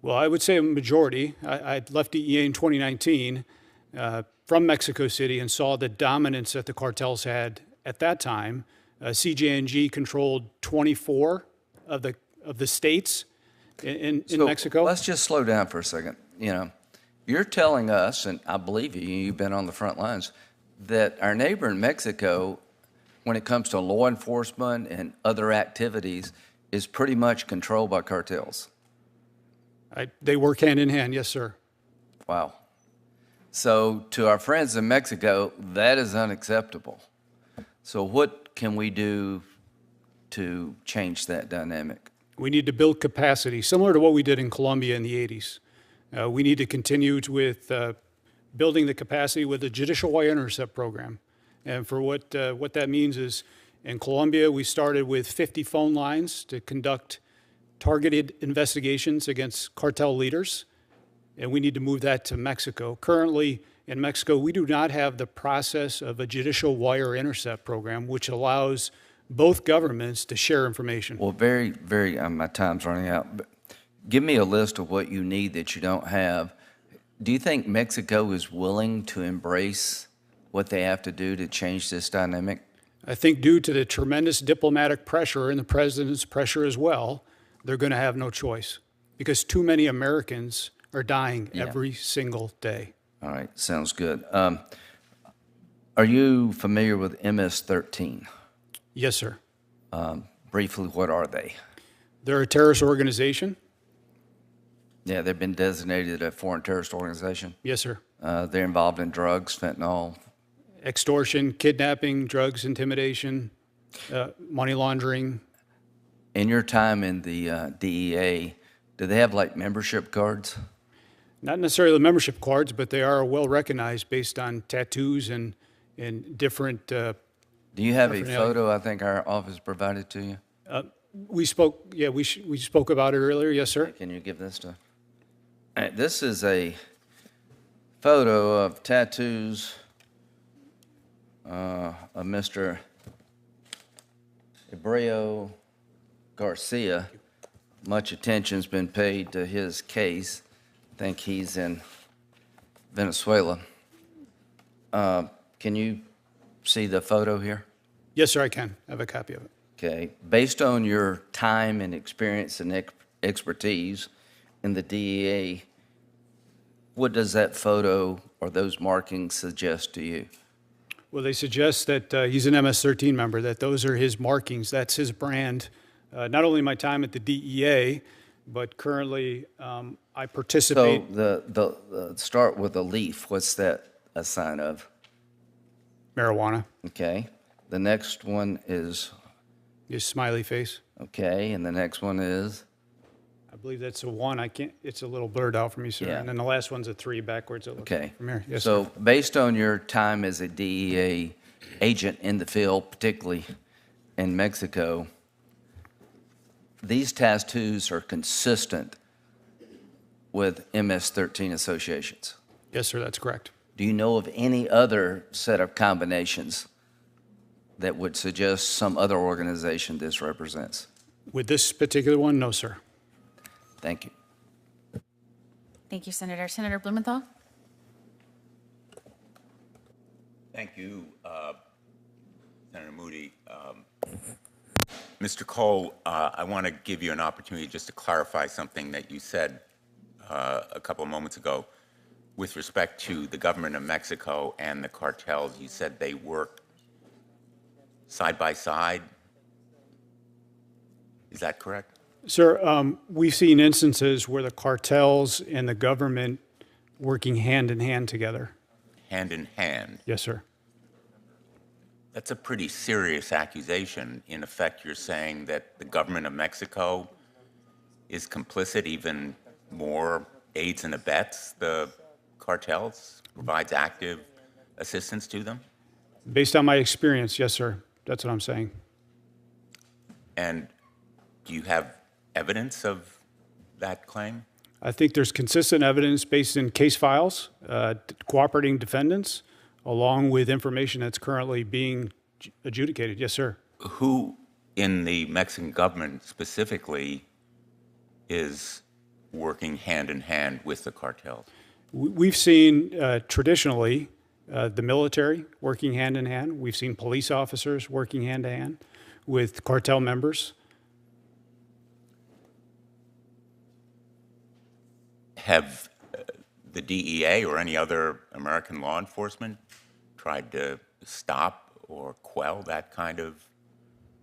Well, I would say a majority. I left DEA in 2019 from Mexico City and saw the dominance that the cartels had at that time. CJNG controlled 24 of the states in Mexico. Let's just slow down for a second. You know, you're telling us, and I believe you, you've been on the front lines, that our neighbor in Mexico, when it comes to law enforcement and other activities, is pretty much controlled by cartels. They work hand in hand, yes, sir. Wow. So to our friends in Mexico, that is unacceptable. So what can we do to change that dynamic? We need to build capacity, similar to what we did in Colombia in the 80s. We need to continue with building the capacity with the Judicial Wire Intercept program. And for what that means is, in Colombia, we started with 50 phone lines to conduct targeted investigations against cartel leaders, and we need to move that to Mexico. Currently, in Mexico, we do not have the process of a Judicial Wire Intercept program, which allows both governments to share information. Well, my time's running out, but give me a list of what you need that you don't have. Do you think Mexico is willing to embrace what they have to do to change this dynamic? I think due to the tremendous diplomatic pressure and the president's pressure as well, they're going to have no choice because too many Americans are dying every single day. All right, sounds good. Are you familiar with MS-13? Yes, sir. Briefly, what are they? They're a terrorist organization. Yeah, they've been designated a foreign terrorist organization. Yes, sir. They're involved in drugs, fentanyl. Extortion, kidnapping, drugs, intimidation, money laundering. In your time in the DEA, do they have like membership cards? Not necessarily the membership cards, but they are well recognized based on tattoos and different. Do you have a paraphernalia. photo I think our office provided to you? We spoke. Yeah, we spoke about it earlier. Yes, sir. Can you give this to? All right, this is a photo of tattoos of Mr. Ebreo Garcia. Much attention's been paid to his case. I think he's in Venezuela. Can you see the photo here? Yes, sir. I can. I have a copy of it. Okay. Based on your time and experience and expertise in the DEA, what does that photo or those markings suggest to you? Well, they suggest that he's an MS-13 member, that those are his markings. That's his brand. Not only my time at the DEA, but currently I participate. So the start with a leaf, what's that a sign of? Marijuana. Okay. The next one is, His smiley face. okay, and the next one is? I believe that's a 1. I can't. It's a little blurred out for me, sir. Yeah. And then the last one's a 3 backwards. It looks Okay. like from here. Yes, So sir. based on your time as a DEA agent in the field, particularly in Mexico, these tattoos are consistent with MS-13 associations. Yes, sir. That's correct. Do you know of any other set of combinations that would suggest some other organization this represents? With this particular one, no, sir. Thank you. Thank you, Senator. Senator Blumenthal? Thank you, Senator Moody. Mr. Cole, I want to give you an opportunity just to clarify something that you said a couple of moments ago, with respect to the government of Mexico and the cartels, you said they work side by side. Is that correct? Sir, we've seen instances where the cartels and the government working hand in hand together. Hand in hand. Yes, sir. That's a pretty serious accusation. In effect, you're saying that the government of Mexico is complicit, even more aids and abets the cartels, provides active assistance to them? Based on my experience, yes, sir. That's what I'm saying. And do you have evidence of that claim? I think there's consistent evidence based in case files, cooperating defendants, along with information that's currently being adjudicated. Yes, sir. Who in the Mexican government specifically is working hand in hand with the cartels? We've seen traditionally the military working hand in hand. We've seen police officers working hand in hand with cartel members. Have the DEA or any other American law enforcement tried to stop or quell that kind of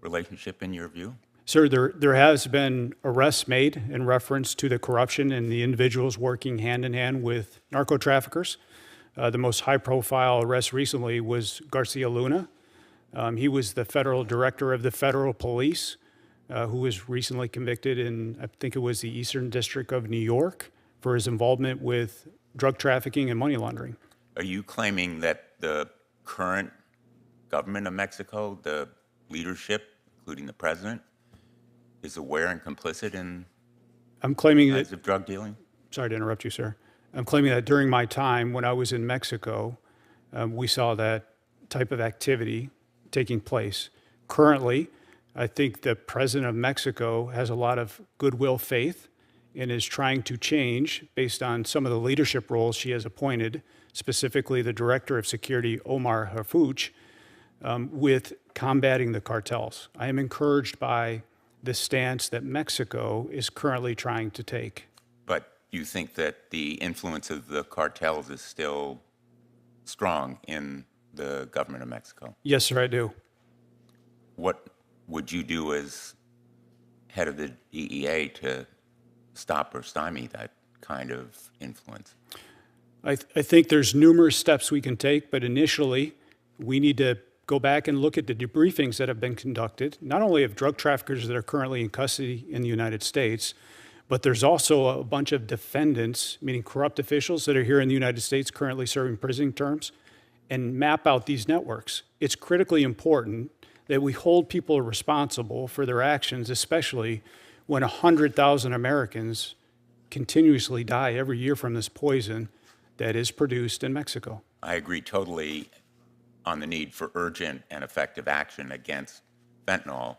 relationship in your view? Sir, there has been arrests made in reference to the corruption and the individuals working hand in hand with narco traffickers. The most high-profile arrest recently was Garcia Luna. He was the federal director of the federal police, who was recently convicted in, I think it was the Eastern District of New York, for his involvement with drug trafficking and money laundering. Are you claiming that the current government of Mexico, the leadership, including the president, is aware and complicit in I'm claiming that, kinds of drug dealing? sorry to interrupt you, sir. I'm claiming that during my time when I was in Mexico, we saw that type of activity taking place. Currently, I think the president of Mexico has a lot of goodwill faith and is trying to change based on some of the leadership roles she has appointed, specifically the director of security, Omar Harfuch, with combating the cartels. I am encouraged by the stance that Mexico is currently trying to take. But you think that the influence of the cartels is still strong in the government of Mexico? Yes, sir, I do. What would you do as head of the DEA to stop or stymie that kind of influence? I think there's numerous steps we can take, but initially we need to go back and look at the debriefings that have been conducted, not only of drug traffickers that are currently in custody in the United States, but there's also a bunch of defendants, meaning corrupt officials that are here in the United States currently serving prison terms, and map out these networks. It's critically important that we hold people responsible for their actions, especially when 100,000 Americans continuously die every year from this poison that is produced in Mexico. I agree totally on the need for urgent and effective action against fentanyl.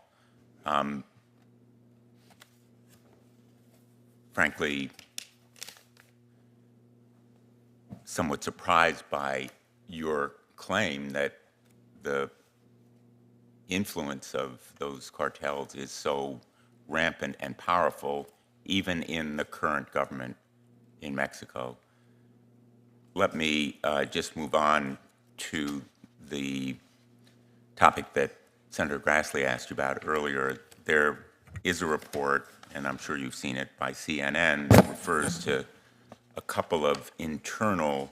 Frankly, somewhat surprised by your claim that the influence of those cartels is so rampant and powerful, even in the current government in Mexico. Let me just move on to the topic that Senator Grassley asked you about earlier. There is a report, and I'm sure you've seen it by CNN, that refers to a couple of internal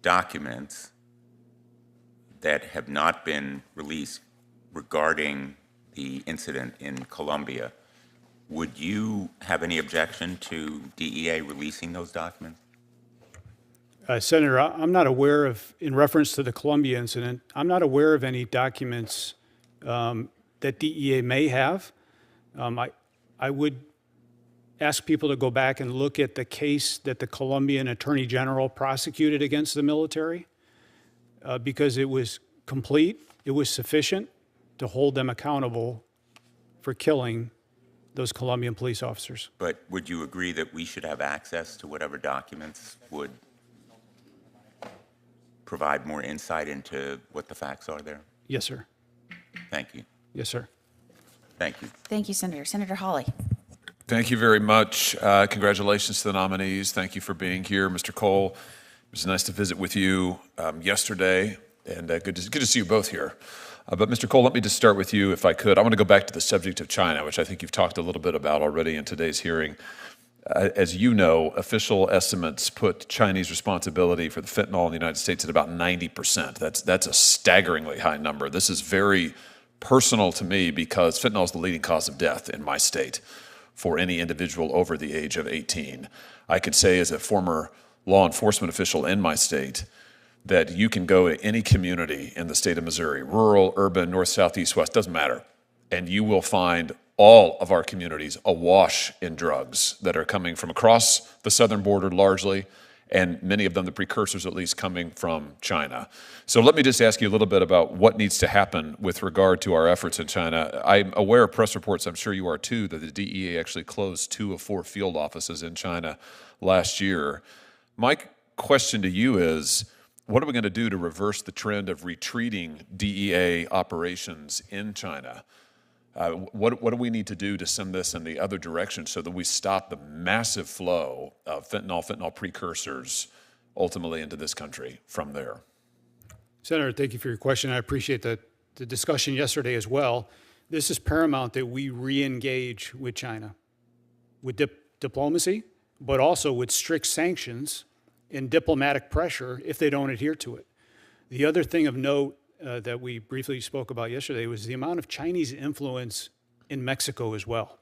documents that have not been released regarding the incident in Colombia. Would you have any objection to DEA releasing those documents? Senator, I'm not aware of, in reference to the Colombia incident, I'm not aware of any documents that DEA may have. I would ask people to go back and look at the case that the Colombian Attorney General prosecuted against the military because it was complete, it was sufficient to hold them accountable for killing those Colombian police officers. But would you agree that we should have access to whatever documents would provide more insight into what the facts are there? Yes, sir. Thank you. Yes, sir. Thank you. Thank you, Senator. Senator Hawley. Thank you very much. Congratulations to the nominees. Thank you for being here. Mr. Cole, it was nice to visit with you yesterday, and good to see you both here. But Mr. Cole, let me just start with you, if I could. I want to go back to the subject of China, which I think you've talked a little bit about already in today's hearing. As you know, official estimates put Chinese responsibility for the fentanyl in the United States at about 90%. That's a staggeringly high number. This is very personal to me because fentanyl is the leading cause of death in my state for any individual over the age of 18. I could say as a former law enforcement official in my state that you can go to any community in the state of Missouri, rural, urban, north, south, east, west, doesn't matter, and you will find all of our communities awash in drugs that are coming from across the southern border largely, and many of them the precursors at least coming from China. So let me just ask you a little bit about what needs to happen with regard to our efforts in China. I'm aware of press reports, I'm sure you are too, that the DEA actually closed 2 of 4 field offices in China last year. My question to you is, what are we going to do to reverse the trend of retreating DEA operations in China? What do we need to do to send this in the other direction so that we stop the massive flow of fentanyl precursors ultimately into this country from there? Senator, thank you for your question. I appreciate the discussion yesterday as well. This is paramount that we re-engage with China with diplomacy, but also with strict sanctions and diplomatic pressure if they don't adhere to it. The other thing of note that we briefly spoke about yesterday was the amount of Chinese influence in Mexico as well,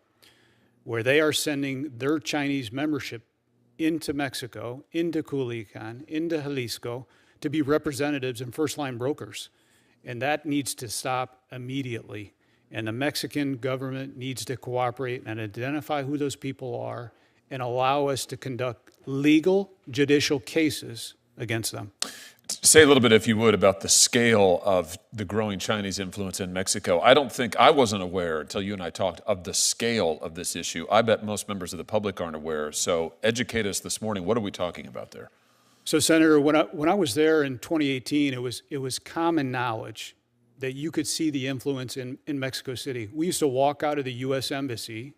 where they are sending their Chinese membership into Mexico, into Culiacan, into Jalisco, to be representatives and first-line brokers. And that needs to stop immediately. And the Mexican government needs to cooperate and identify who those people are and allow us to conduct legal judicial cases against them. Say a little bit, if you would, about the scale of the growing Chinese influence in Mexico. I wasn't aware until you and I talked of the scale of this issue. I bet most members of the public aren't aware. So educate us this morning. What are we talking about there? So, Senator, when I was there in 2018, it was common knowledge that you could see the influence in Mexico City. We used to walk out of the U.S. Embassy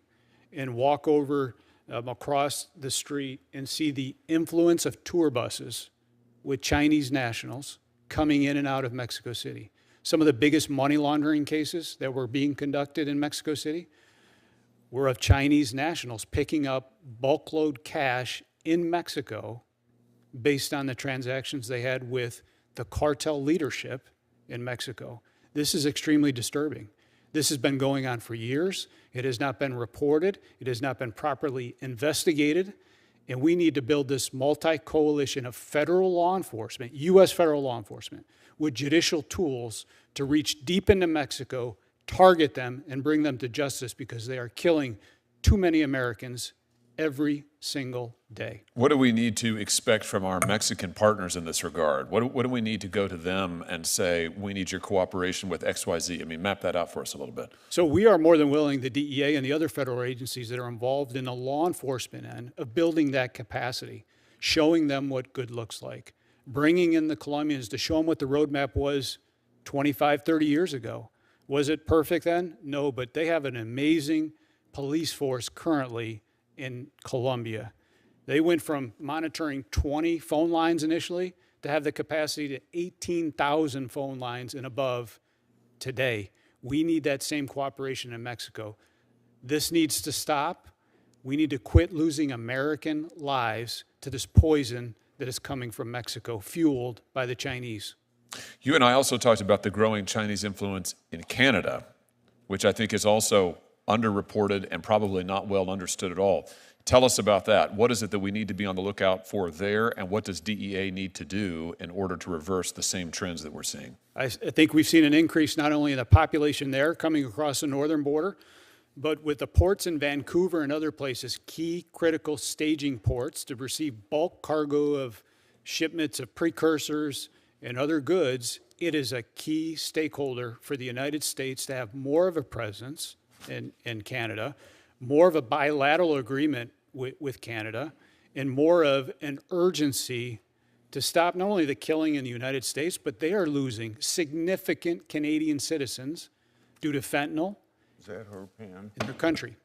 and walk over across the street and see the influence of tour buses with Chinese nationals coming in and out of Mexico City. Some of the biggest money laundering cases that were being conducted in Mexico City were of Chinese nationals picking up bulk load cash in Mexico based on the transactions they had with the cartel leadership in Mexico. This is extremely disturbing. This has been going on for years. It has not been reported. It has not been properly investigated. And we need to build this multi-coalition of federal law enforcement, U.S. federal law enforcement, with judicial tools to reach deep into Mexico, target them, and bring them to justice because they are killing too many Americans every single day. What do we need to expect from our Mexican partners in this regard? What do we need to go to them and say, we need your cooperation with XYZ? I mean, map that out for us a little bit. So we are more than willing, the DEA and the other federal agencies that are involved in the law enforcement end of building that capacity, showing them what good looks like, bringing in the Colombians to show them what the roadmap was 25, 30 years ago. Was it perfect then? No, but they have an amazing police force currently in Colombia. They went from monitoring 20 phone lines initially to have the capacity to 18,000 phone lines and above today. We need that same cooperation in Mexico. This needs to stop. We need to quit losing American lives to this poison that is coming from Mexico, fueled by the Chinese. You and I also talked about the growing Chinese influence in Canada, which I think is also underreported and probably not well understood at all. Tell us about that. What is it that we need to be on the lookout for there, and what does DEA need to do in order to reverse the same trends that we're seeing? I think we've seen an increase not only in the population there coming across the northern border, but with the ports in Vancouver and other places, key critical staging ports to receive bulk cargo of shipments of precursors and other goods. It is a key stakeholder for the United States to have more of a presence in Canada, more of a bilateral agreement with Canada, and more of an urgency to stop not only the killing in the United States, but they are losing significant Canadian citizens due to fentanyl Is that her pen? in their country.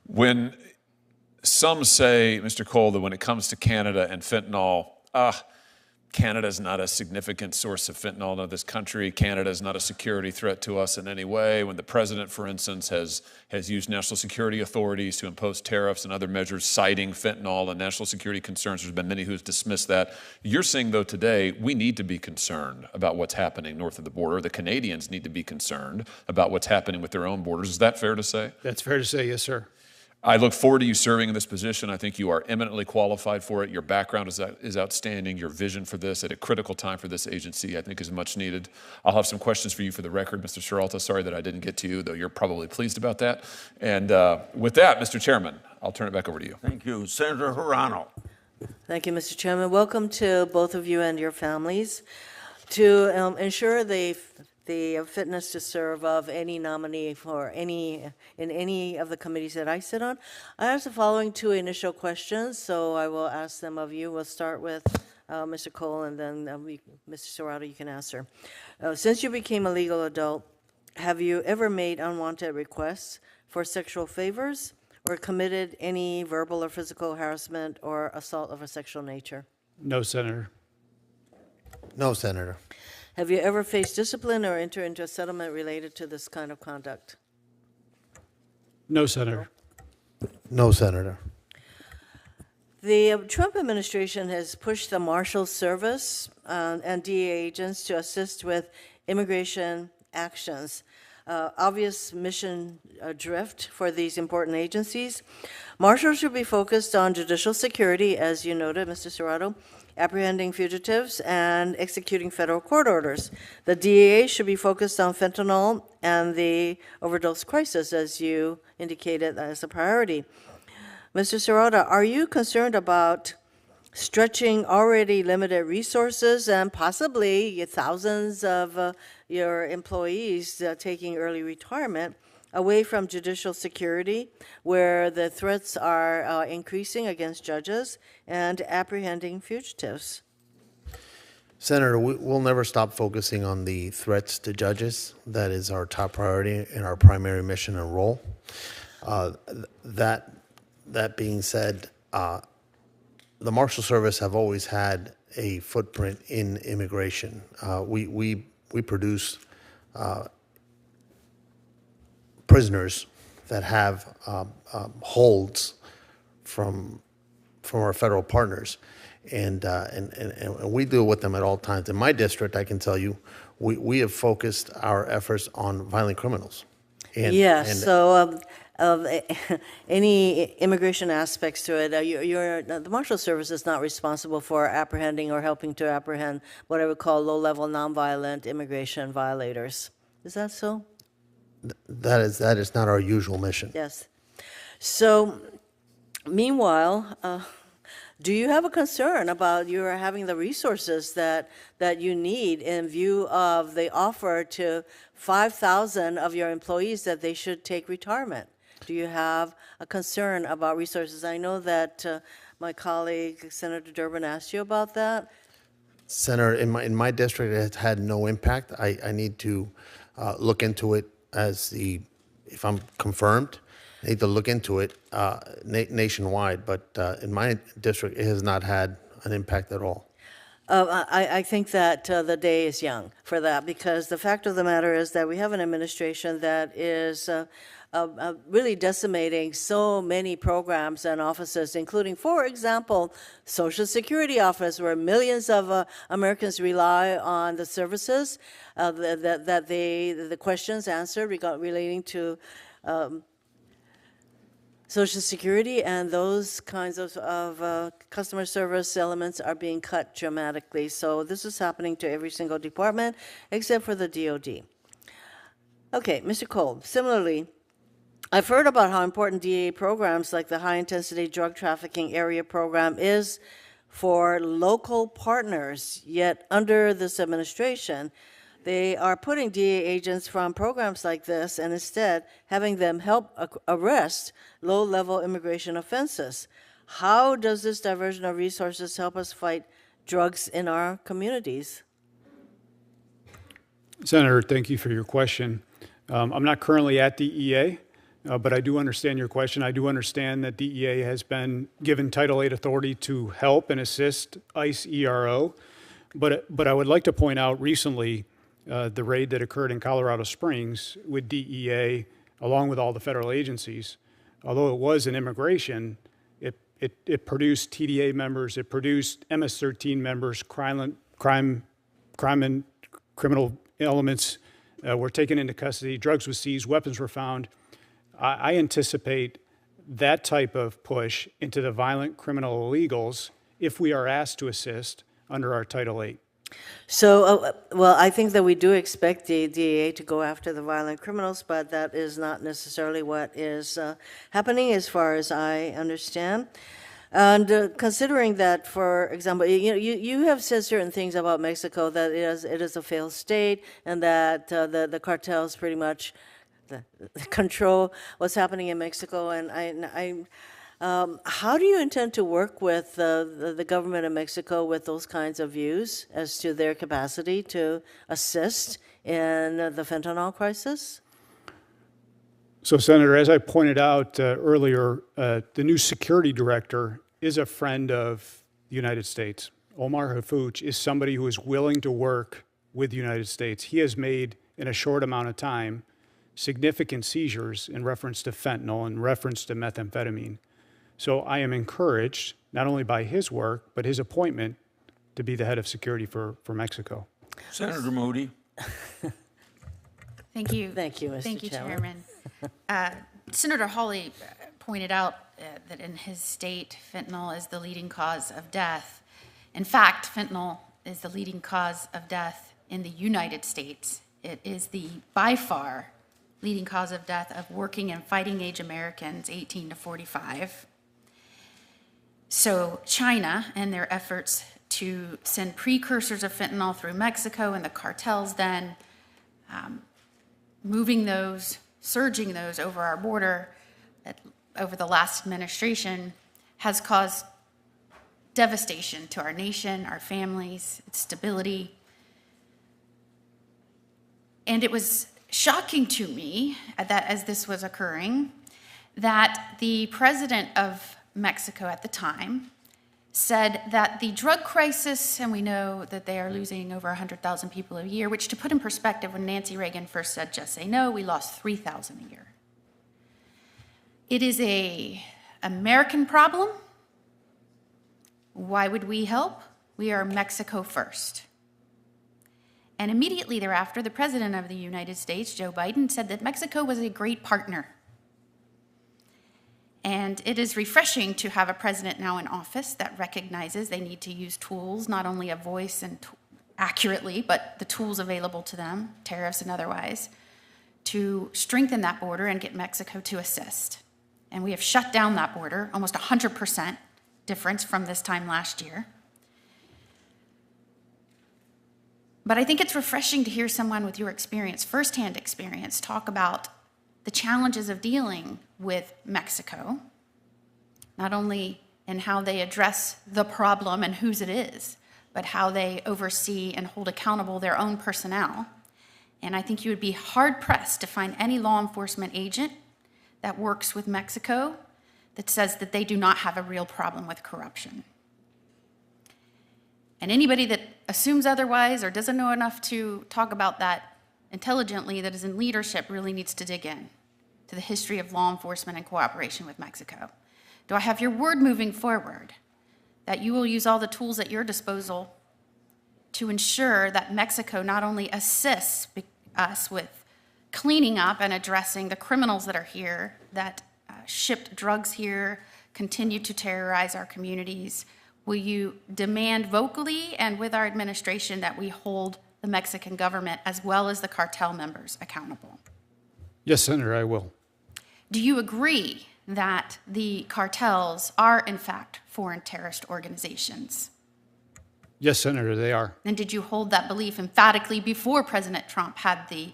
When some say, Mr. Cole, that when it comes to Canada and fentanyl, Canada is not a significant source of fentanyl in this country. Canada is not a security threat to us in any way. When the president, for instance, has used national security authorities to impose tariffs and other measures citing fentanyl and national security concerns, there's been many who's dismissed that. You're saying, though, today, we need to be concerned about what's happening north of the border. The Canadians need to be concerned about what's happening with their own borders. Is that fair to say? That's fair to say, yes, sir. I look forward to you serving in this position. I think you are eminently qualified for it. Your background is outstanding. Your vision for this at a critical time for this agency, I think, is much needed. I'll have some questions for you for the record, Mr. Serralta. Sorry that I didn't get to you, though you're probably pleased about that. And with that, Mr. Chairman, I'll turn it back over to you. Thank you. Senator Hirano. Thank you, Mr. Chairman. Welcome to both of you and your families. To ensure the fitness to serve of any nominee in any of the committees that I sit on, I have the following two initial questions, so I will ask them of you. We'll start with Mr. Cole, and then Mr. Serralta, you can answer. Since you became a legal adult, have you ever made unwanted requests for sexual favors or committed any verbal or physical harassment or assault of a sexual nature? No, Senator. No, Senator. Have you ever faced discipline or entered into a settlement related to this kind of conduct? No, Senator. No, Senator. The Trump administration has pushed the Marshals Service and DEA agents to assist with immigration actions. Obvious mission drift for these important agencies. Marshals should be focused on judicial security, as you noted, Mr. Serralta, apprehending fugitives, and executing federal court orders. The DEA should be focused on fentanyl and the overdose crisis, as you indicated as a priority. Mr. Serralta, are you concerned about stretching already limited resources and possibly thousands of your employees taking early retirement away from judicial security, where the threats are increasing against judges, and apprehending fugitives? Senator, we'll never stop focusing on the threats to judges. That is our top priority and our primary mission and role. That being said, the Marshals Service have always had a footprint in immigration. We produce prisoners that have holds from our federal partners, and we deal with them at all times. In my district, I can tell you, we have focused our efforts on violent criminals. Any immigration aspects to it, the Marshals Service is not responsible for apprehending or helping to apprehend what I would call low-level nonviolent immigration violators. Is that so? That is not our usual mission. Yes. So, meanwhile, do you have a concern about your having the resources that you need in view of the offer to 5,000 of your employees that they should take retirement? Do you have a concern about resources? I know that my colleague, Senator Durbin, asked you about that. Senator, in my district, it has had no impact. I need to look into it if I'm confirmed. I need to look into it nationwide, but in my district, it has not had an impact at all. I think that the day is young for that, because the fact of the matter is that we have an administration that is really decimating so many programs and offices, including, for example, Social Security office, where millions of Americans rely on the services that the questions answered relating to Social Security, and those kinds of customer service elements are being cut dramatically. So this is happening to every single department except for the DOD. Okay, Mr. Cole, similarly, I've heard about how important DEA programs like the High Intensity Drug Trafficking Area Program is for local partners, yet under this administration, they are putting DEA agents from programs like this and instead having them help arrest low-level immigration offenses. How does this diversion of resources help us fight drugs in our communities? Senator, thank you for your question. I'm not currently at DEA, but I do understand your question. I do understand that DEA has been given Title VIII authority to help and assist ICE ERO. But I would like to point out recently the raid that occurred in Colorado Springs with DEA, along with all the federal agencies. Although it was an immigration, it produced TDA members, it produced MS-13 members, crime and criminal elements were taken into custody, drugs were seized, weapons were found. I anticipate that type of push into the violent criminal illegals if we are asked to assist under our Title VIII. So, well, I think that we do expect the DEA to go after the violent criminals, but that is not necessarily what is happening as far as I understand. And considering that, for example, you have said certain things about Mexico, that it is a failed state, and that the cartels pretty much control what's happening in Mexico. And how do you intend to work with the government of Mexico with those kinds of views as to their capacity to assist in the fentanyl crisis? So, Senator, as I pointed out earlier, the new security director is a friend of the United States. Omar Hafouch is somebody who is willing to work with the United States. He has made, in a short amount of time, significant seizures in reference to fentanyl, in reference to methamphetamine. So I am encouraged, not only by his work, but his appointment to be the head of security for Mexico. Senator Moody. Thank you. Thank you, Mr. Thank you, Chairman. Senator Hawley pointed out that in his state, fentanyl is the leading cause of death. In fact, fentanyl is the leading cause of death in the United States. It is the, by far, leading cause of death of working and fighting age Americans 18 to 45. So China and their efforts to send precursors of fentanyl through Mexico, and the cartels then moving those, surging those over our border over the last administration, has caused devastation to our nation, our families, its stability. And it was shocking to me that as this was occurring, that the president of Mexico at the time said that the drug crisis, and we know that they are losing over 100,000 people a year, which, to put in perspective, when Nancy Reagan first said just say no, we lost 3,000 a year. It is an American problem. Why would we help? We are Mexico first. And immediately thereafter, the President of the United States, Joe Biden, said that Mexico was a great partner. And it is refreshing to have a president now in office that recognizes they need to use tools, not only a voice and accurately, but the tools available to them, tariffs and otherwise, to strengthen that border and get Mexico to assist. And we have shut down that border, almost 100% difference from this time last year. But I think it's refreshing to hear someone with your experience, firsthand experience, talk about the challenges of dealing with Mexico, not only in how they address the problem and whose it is, but how they oversee and hold accountable their own personnel. And I think you would be hard-pressed to find any law enforcement agent that works with Mexico that says that they do not have a real problem with corruption. And anybody that assumes otherwise or doesn't know enough to talk about that intelligently, that is in leadership, really needs to dig in to the history of law enforcement and cooperation with Mexico. Do I have your word moving forward that you will use all the tools at your disposal to ensure that Mexico not only assists us with cleaning up and addressing the criminals that are here, that shipped drugs here, continue to terrorize our communities? Will you demand vocally and with our administration that we hold the Mexican government as well as the cartel members accountable? Yes, Senator, I will. Do you agree that the cartels are, in fact, foreign terrorist organizations? Yes, Senator, they are. And did you hold that belief emphatically before President Trump had the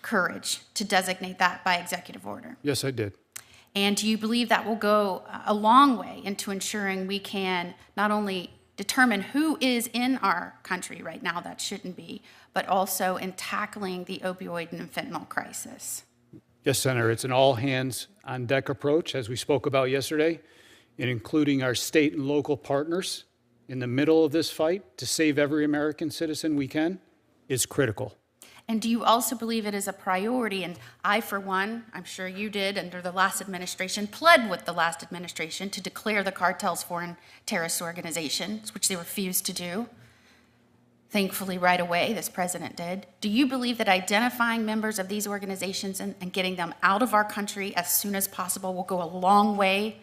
courage to designate that by executive order? Yes, I did. And do you believe that will go a long way into ensuring we can not only determine who is in our country right now that shouldn't be, but also in tackling the opioid and fentanyl crisis? Yes, Senator, it's an all-hands-on-deck approach, as we spoke about yesterday, and including our state and local partners in the middle of this fight to save every American citizen we can is critical. And do you also believe it is a priority? And I, for one, I'm sure you did under the last administration, pled with the last administration to declare the cartels foreign terrorist organizations, which they refused to do. Thankfully, right away, this president did. Do you believe that identifying members of these organizations and getting them out of our country as soon as possible will go a long way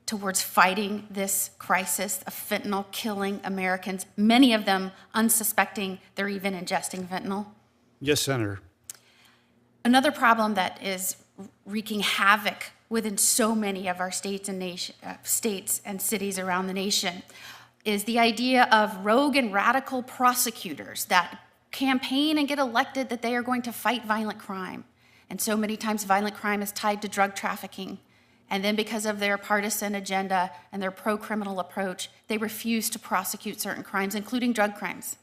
towards fighting this crisis of fentanyl killing Americans, many of them unsuspecting they're even ingesting fentanyl? Yes, Senator. Another problem that is wreaking havoc within so many of our states and cities around the nation is the idea of rogue and radical prosecutors that campaign and get elected that they are going to fight violent crime. And so many times violent crime is tied to drug trafficking. And then because of their partisan agenda and their pro-criminal approach, they refuse to prosecute certain crimes, including drug crimes.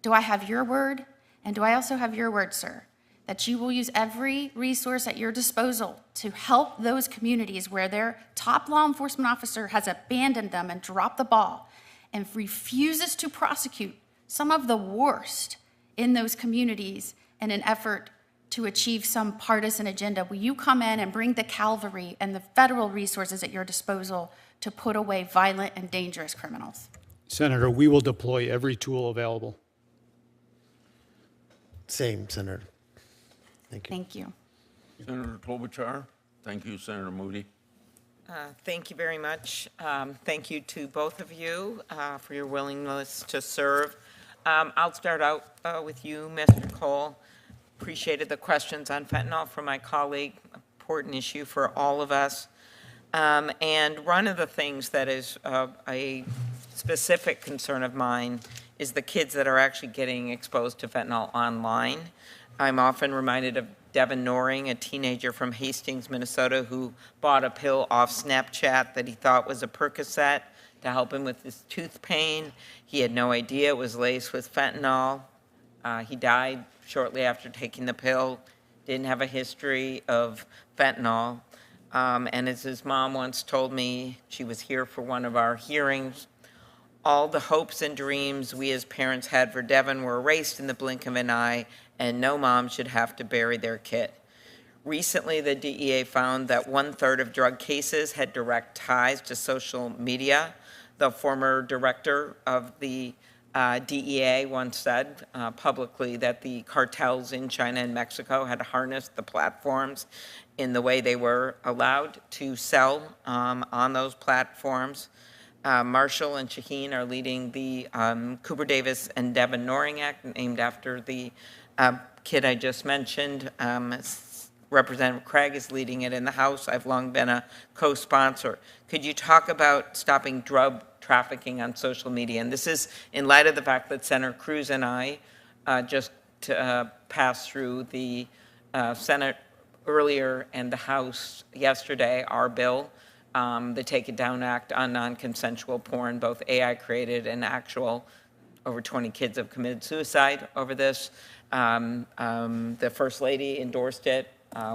Do I have your word? And do I also have your word, sir, that you will use every resource at your disposal to help those communities where their top law enforcement officer has abandoned them and dropped the ball and refuses to prosecute some of the worst in those communities in an effort to achieve some partisan agenda? Will you come in and bring the cavalry and the federal resources at your disposal to put away violent and dangerous criminals? Senator, we will deploy every tool available. Same, Senator. Thank you. Thank you. Senator Klobuchar. Thank you, Senator Moody. Thank you very much. Thank you to both of you for your willingness to serve. I'll start out with you, Mr. Cole. Appreciated the questions on fentanyl from my colleague. Important issue for all of us. And one of the things that is a specific concern of mine is the kids that are actually getting exposed to fentanyl online. I'm often reminded of Devin Noring, a teenager from Hastings, Minnesota, who bought a pill off Snapchat that he thought was a Percocet to help him with his tooth pain. He had no idea it was laced with fentanyl. He died shortly after taking the pill, didn't have a history of fentanyl. And as his mom once told me, she was here for one of our hearings, all the hopes and dreams we as parents had for Devin were erased in the blink of an eye, and no mom should have to bury their kid. Recently, the DEA found that 1/3 of drug cases had direct ties to social media. The former director of the DEA once said publicly that the cartels in China and Mexico had harnessed the platforms in the way they were allowed to sell on those platforms. Marshall and Shaheen are leading the Cooper Davis and Devin Noring Act, named after the kid I just mentioned. Representative Craig is leading it in the House. I've long been a co-sponsor. Could you talk about stopping drug trafficking on social media? And this is in light of the fact that Senator Cruz and I just passed through the Senate earlier and the House yesterday our bill, the Take It Down Act on non-consensual porn, both AI created and actual. Over 20 kids have committed suicide over this. The First Lady endorsed it,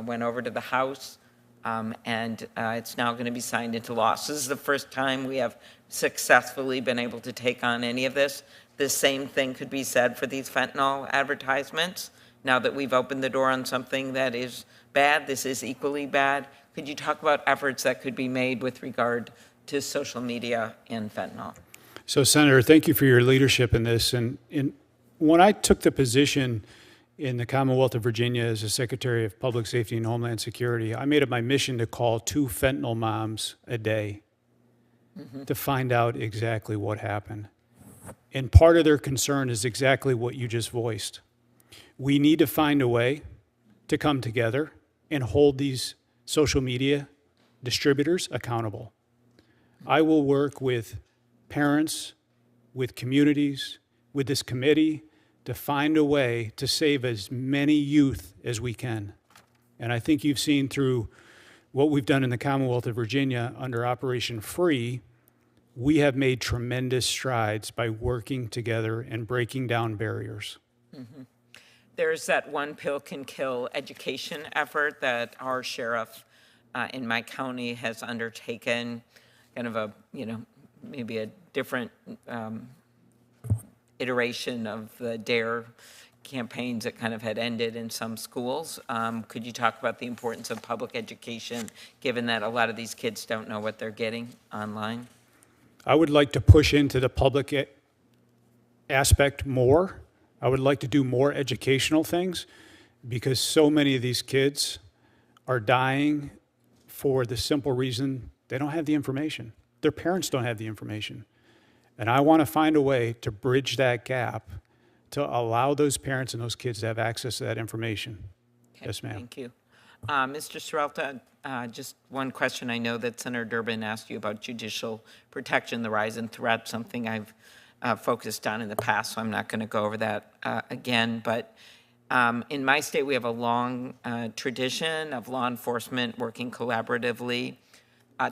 went over to the House, and it's now going to be signed into law. So this is the first time we have successfully been able to take on any of this. The same thing could be said for these fentanyl advertisements. Now that we've opened the door on something that is bad, this is equally bad. Could you talk about efforts that could be made with regard to social media and fentanyl? So, Senator, thank you for your leadership in this. And when I took the position in the Commonwealth of Virginia as a Secretary of Public Safety and Homeland Security, I made it my mission to call 2 fentanyl moms a day to find out exactly what happened. And part of their concern is exactly what you just voiced. We need to find a way to come together and hold these social media distributors accountable. I will work with parents, with communities, with this committee to find a way to save as many youth as we can. And I think you've seen through what we've done in the Commonwealth of Virginia under Operation Free, we have made tremendous strides by working together and breaking down barriers. There's that one pill can kill education effort that our sheriff in my county has undertaken, kind of a, maybe a different iteration of the DARE campaigns that kind of had ended in some schools. Could you talk about the importance of public education, given that a lot of these kids don't know what they're getting online? I would like to push into the public aspect more. I would like to do more educational things because so many of these kids are dying for the simple reason they don't have the information. Their parents don't have the information. And I want to find a way to bridge that gap to allow those parents and those kids to have access to that information. Okay, Yes, ma'am. Thank you. Mr. Serralta, just one question. I know that Senator Durbin asked you about judicial protection, the rise in threat, something I've focused on in the past, so I'm not going to go over that again. But in my state, we have a long tradition of law enforcement working collaboratively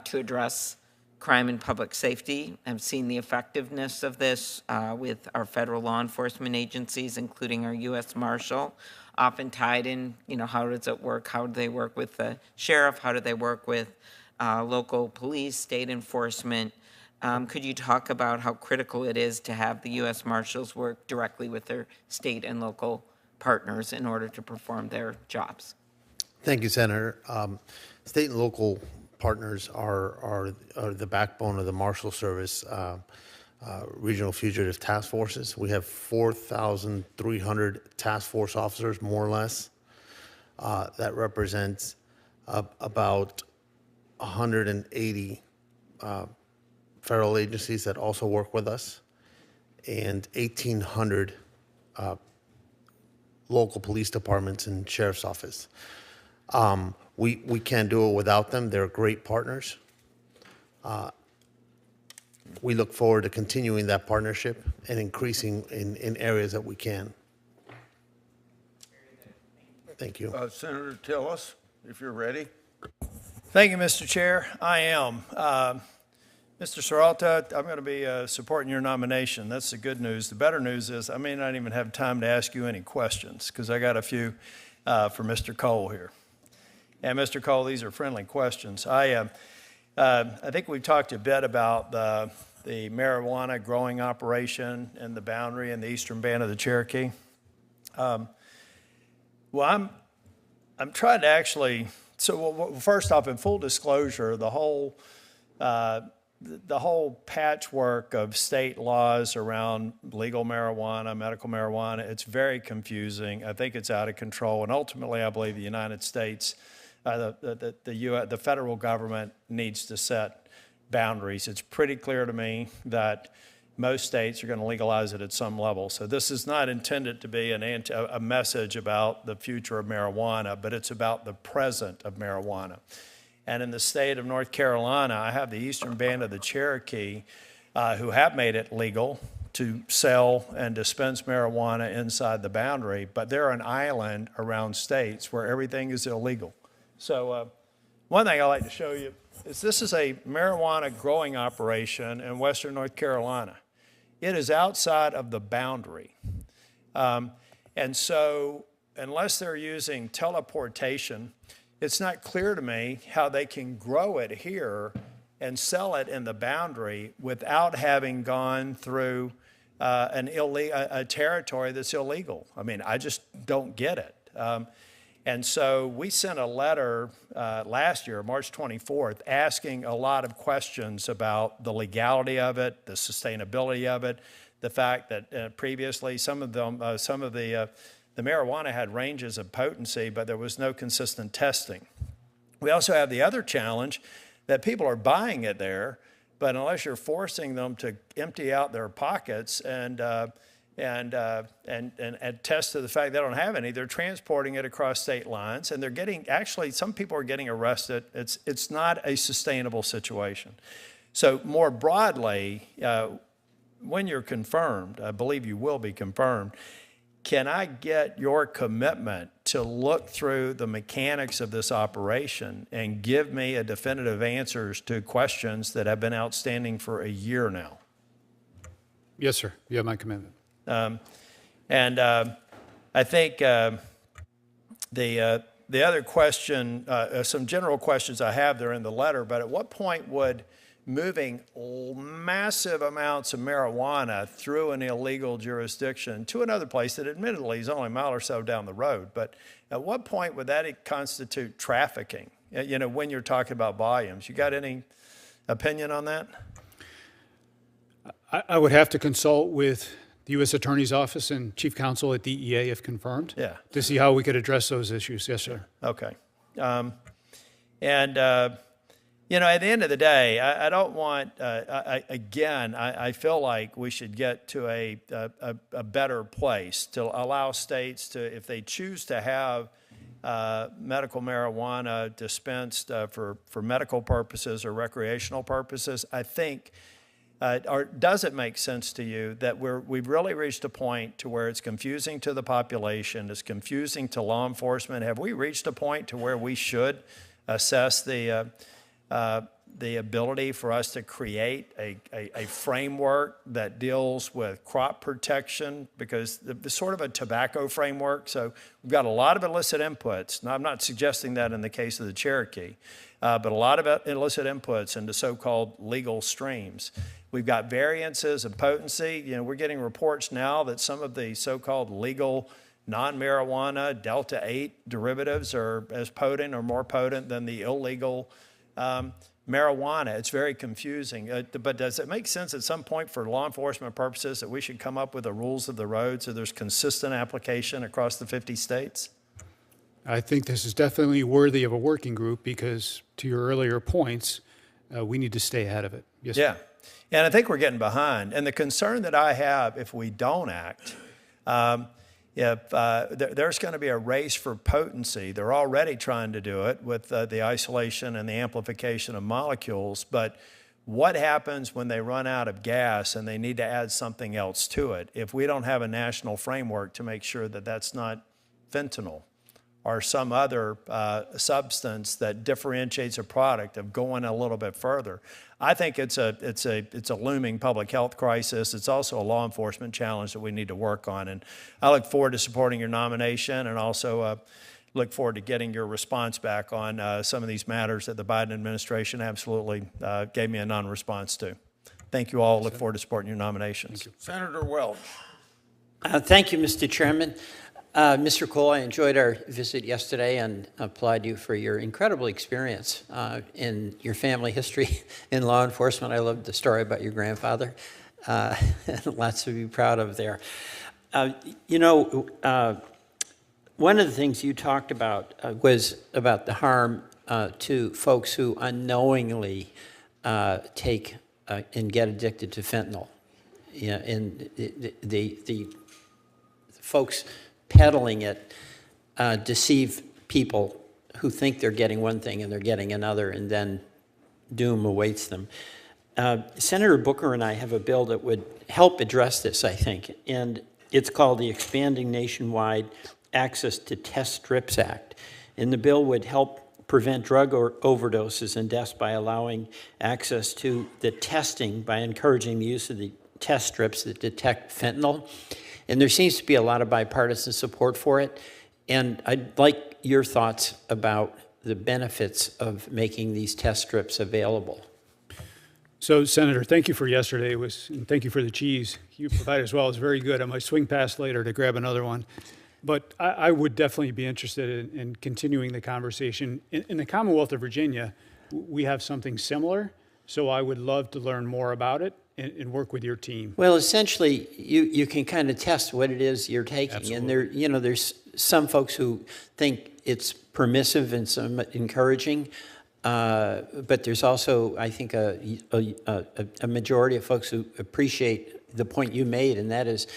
to address crime and public safety. I've seen the effectiveness of this with our federal law enforcement agencies, including our U.S. Marshal, often tied in, how does it work? How do they work with the sheriff? How do they work with local police, state enforcement? Could you talk about how critical it is to have the U.S. Marshals work directly with their state and local partners in order to perform their jobs? Thank you, Senator. State and local partners are the backbone of the Marshals Service regional fugitive task forces. We have 4,300 task force officers, more or less. That represents about 180 federal agencies that also work with us, and 1,800 local police departments and sheriff's office. We can't do it without them. They're great partners. We look forward to continuing that partnership and increasing in areas that we can. Thank you. Senator Tillis, if you're ready. Thank you, Mr. Chair. I am. Mr. Serralta, I'm going to be supporting your nomination. That's the good news. The better news is I may not even have time to ask you any questions because I got a few for Mr. Cole here. And Mr. Cole, these are friendly questions. I think we've talked a bit about the marijuana growing operation in the boundary in the eastern band of the Cherokee. Well, I'm trying to actually. So first off, in full disclosure, the whole patchwork of state laws around legal marijuana, medical marijuana, it's very confusing. I think it's out of control, and ultimately, I believe the United States. The federal government needs to set boundaries. It's pretty clear to me that most states are going to legalize it at some level. So this is not intended to be a message about the future of marijuana, but it's about the present of marijuana. And in the state of North Carolina, I have the eastern band of the Cherokee who have made it legal to sell and dispense marijuana inside the boundary, but they're an island around states where everything is illegal. So one thing I'd like to show you is this is a marijuana growing operation in western North Carolina. It is outside of the boundary. And so unless they're using teleportation, it's not clear to me how they can grow it here and sell it in the boundary without having gone through a territory that's illegal. I mean, I just don't get it. And so we sent a letter last year, March 24th, asking a lot of questions about the legality of it, the sustainability of it, the fact that previously some of the marijuana had ranges of potency, but there was no consistent testing. We also have the other challenge that people are buying it there, but unless you're forcing them to empty out their pockets and attest to the fact they don't have any, they're transporting it across state lines, and they're getting, actually, some people are getting arrested. It's not a sustainable situation. So more broadly, when you're confirmed, I believe you will be confirmed, can I get your commitment to look through the mechanics of this operation and give me a definitive answers to questions that have been outstanding for a year now? Yes, sir. You have my commitment. I think the other question, some general questions I have there in the letter, but at what point would moving massive amounts of marijuana through an illegal jurisdiction to another place that admittedly is only a mile or so down the road, but at what point would that constitute trafficking? You know, when you're talking about volumes, you got any opinion on that? I would have to consult with the U.S. Attorney's Office and Chief Counsel at DEA, if confirmed, Yeah. to see how we could address those issues. Yes, sir. Okay. You know, at the end of the day, I don't want, I feel like we should get to a better place to allow states to, if they choose to have medical marijuana dispensed for medical purposes or recreational purposes, I think, or does it make sense to you that we've really reached a point to where it's confusing to the population, it's confusing to law enforcement? Have we reached a point to where we should assess the ability for us to create a framework that deals with crop protection, because the sort of a tobacco framework? So we've got a lot of illicit inputs. Now, I'm not suggesting that in the case of the Cherokee, but a lot of illicit inputs into so-called legal streams. We've got variances of potency. You know, we're getting reports now that some of the so-called legal non-marijuana Delta 8 derivatives are as potent or more potent than the illegal marijuana. It's very confusing. But does it make sense at some point for law enforcement purposes that we should come up with the rules of the road so there's consistent application across the 50 states? I think this is definitely worthy of a working group because, to your earlier points, we need to stay ahead of it. Yes, Yeah. sir. And I think we're getting behind. And the concern that I have if we don't act, there's going to be a race for potency. They're already trying to do it with the isolation and the amplification of molecules. But what happens when they run out of gas and they need to add something else to it if we don't have a national framework to make sure that that's not fentanyl or some other substance that differentiates a product of going a little bit further? I think it's a looming public health crisis. It's also a law enforcement challenge that we need to work on. And I look forward to supporting your nomination, and also look forward to getting your response back on some of these matters that the Biden administration absolutely gave me a non-response to. Thank you all. Look forward to supporting your nominations. Senator Welch. Thank you, Mr. Chairman. Mr. Cole, I enjoyed our visit yesterday and applaud you for your incredible experience in your family history in law enforcement. I loved the story about your grandfather. Lots to be proud of there. One of the things you talked about was about the harm to folks who unknowingly take and get addicted to fentanyl. Yeah, and the folks peddling it deceive people who think they're getting one thing and they're getting another, and then doom awaits them. Senator Booker and I have a bill that would help address this, I think, and it's called the Expanding Nationwide Access to Test Strips Act. And the bill would help prevent drug overdoses and deaths by allowing access to the testing by encouraging the use of the test strips that detect fentanyl. And there seems to be a lot of bipartisan support for it. And I'd like your thoughts about the benefits of making these test strips available. So, Senator, thank you for yesterday. And thank you for the cheese you provided as well. It was very good. I might swing past later to grab another one. But I would definitely be interested in continuing the conversation. In the Commonwealth of Virginia, we have something similar. So I would love to learn more about it and work with your team. Well, essentially, you can kind of test what it is you're taking. Absolutely. And there's some folks who think it's permissive and some encouraging. But there's also, I think, a majority of folks who appreciate the point you made, and that is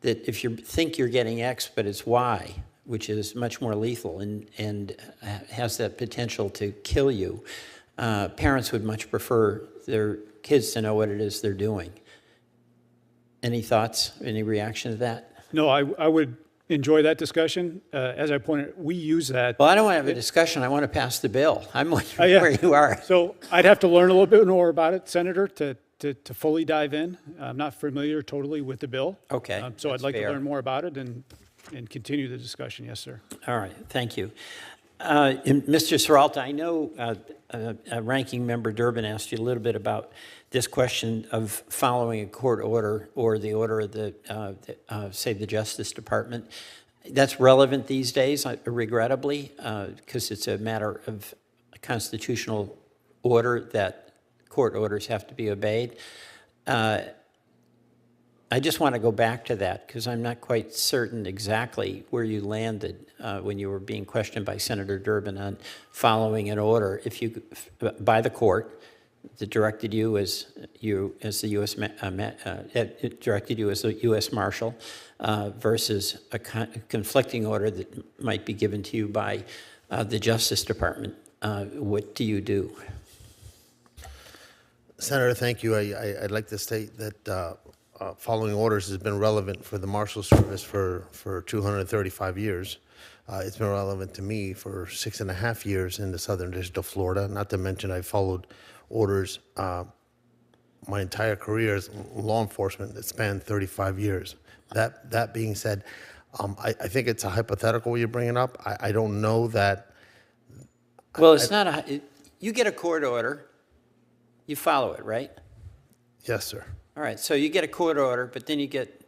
that if you think you're getting X, but it's Y, which is much more lethal and has that potential to kill you, parents would much prefer their kids to know what it is they're doing. Any thoughts, any reaction to that? No, I would enjoy that discussion. As I pointed, we use that. Well, I don't want to have a discussion. I want to pass the bill. I'm wondering where you are. So I'd have to learn a little bit more about it, Senator, to fully dive in. I'm not familiar totally with the bill. Okay, So I'd that's like fair. to learn more about it and and continue the discussion. Yes, sir. All right, thank you. And Mr. Serralta, I know Ranking Member Durbin asked you a little bit about this question of following a court order or the order of say, the Justice Department. That's relevant these days, regrettably, because it's a matter of a constitutional order that court orders have to be obeyed. I just want to go back to that because I'm not quite certain exactly where you landed when you were being questioned by Senator Durbin on following an order by the court that directed you as the U.S. Directed you as a U.S. Marshal versus a conflicting order that might be given to you by the Justice Department. What do you do? Senator, thank you. I'd like to state that following orders has been relevant for the Marshals Service for 235 years. It's been relevant to me for 6.5 years in the Southern District of Florida. Not to mention I followed orders my entire career as law enforcement that spanned 35 years. That being said, I think it's a hypothetical you're bringing up. I don't know that. Well, it's not a. You get a court order, you follow it, right? Yes, sir. All right, so you get a court order, but then you get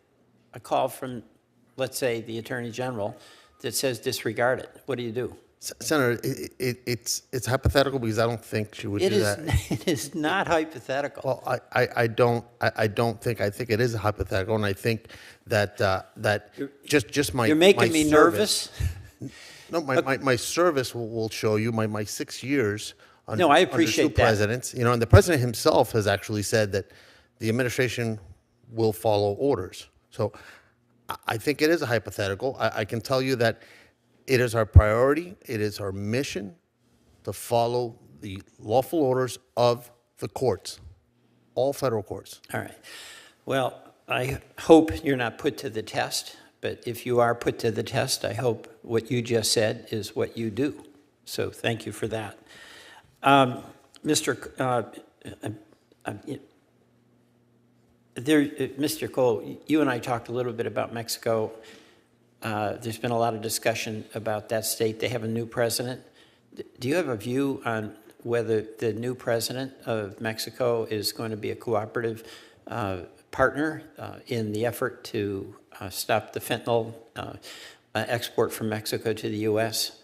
a call from, let's say, the Attorney General that says disregard it. What do you do? Senator, it's hypothetical because I don't think she would do that. It is not hypothetical. Well, I don't think. I think it is hypothetical, and I think that just my You're making me service, nervous. No, my service will show you my 6 years. No, I appreciate under two that. presidents, and the president himself has actually said that the administration will follow orders. So I think it is a hypothetical. I can tell you that it is our priority, it is our mission to follow the lawful orders of the courts, all federal courts. All right. Well, I hope you're not put to the test, but if you are put to the test, I hope what you just said is what you do. So thank you for that. Mr. Cole, you and I talked a little bit about Mexico. There's been a lot of discussion about that state. They have a new president. Do you have a view on whether the new president of Mexico is going to be a cooperative partner in the effort to stop the fentanyl export from Mexico to the U.S.?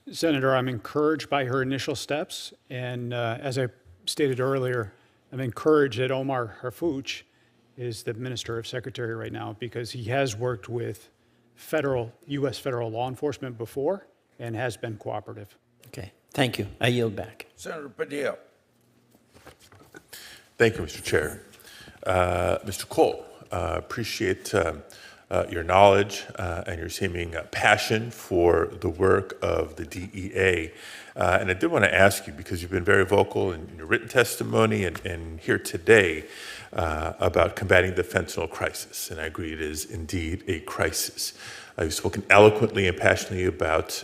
Senator, I'm encouraged by her initial steps, and as I stated earlier, I'm encouraged that Omar Harfuch is the Minister of Secretary right now because he has worked with U.S. federal law enforcement before and has been cooperative. Okay, thank you. I yield back. Senator Padilla. Thank you, Mr. Chair. Mr. Cole, appreciate your knowledge and your seeming passion for the work of the DEA. And I did want to ask you, because you've been very vocal in your written testimony and here today about combating the fentanyl crisis. And I agree it is indeed a crisis. You've spoken eloquently and passionately about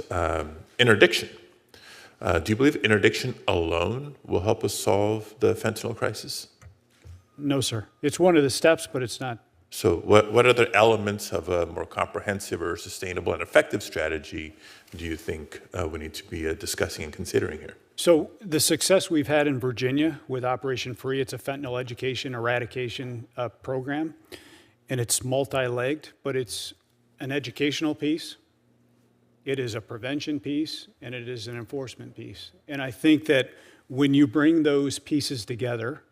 interdiction. Do you believe interdiction alone will help us solve the fentanyl crisis? No, sir. It's one of the steps, but it's not. So what other elements of a more comprehensive or sustainable and effective strategy do you think we need to be discussing and considering here? So the success we've had in Virginia with Operation Free, it's a fentanyl education eradication program, and it's multi-legged, but it's an educational piece, it is a prevention piece, and it is an enforcement piece. And I think that when you bring those pieces together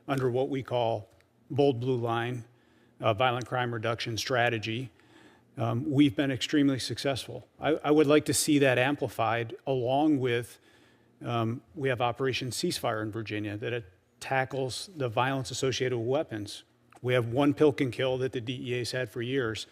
under what we call Bold Blue Line, violent crime reduction strategy, we've been extremely successful. I would like to see that amplified along with, we have Operation Ceasefire in Virginia that tackles the violence associated with weapons. We have one pill can kill that the DEA's had for years.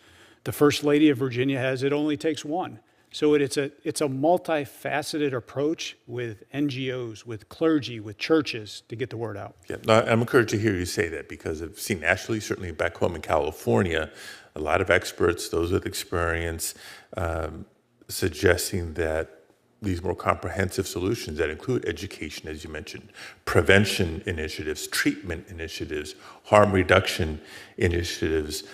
The First Lady of Virginia has it only takes one. So it's a multifaceted approach with NGOs, with clergy, with churches to get the word out. Yeah, no, I'm encouraged to hear you say that because I've seen nationally, certainly back home in California, a lot of experts, those with experience, suggesting that these more comprehensive solutions that include education, as you mentioned, prevention initiatives, treatment initiatives, harm reduction initiatives,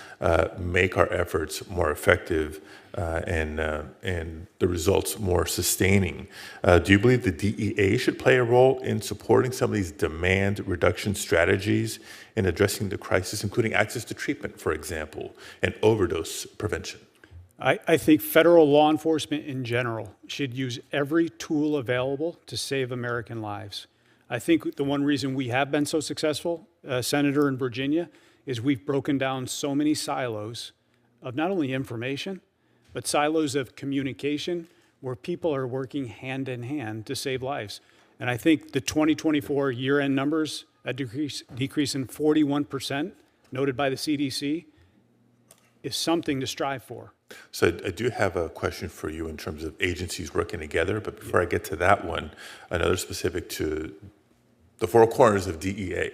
make our efforts more effective and the results more sustaining. Do you believe the DEA should play a role in supporting some of these demand reduction strategies in addressing the crisis, including access to treatment, for example, and overdose prevention? I think federal law enforcement in general should use every tool available to save American lives. I think the one reason we have been so successful, Senator, in Virginia, is we've broken down so many silos of not only information, but silos of communication where people are working hand in hand to save lives. And I think the 2024 year-end numbers, a decrease in 41% noted by the CDC, is something to strive for. So I do have a question for you in terms of agencies working together, but before I get to that one, another specific to the four corners of DEA.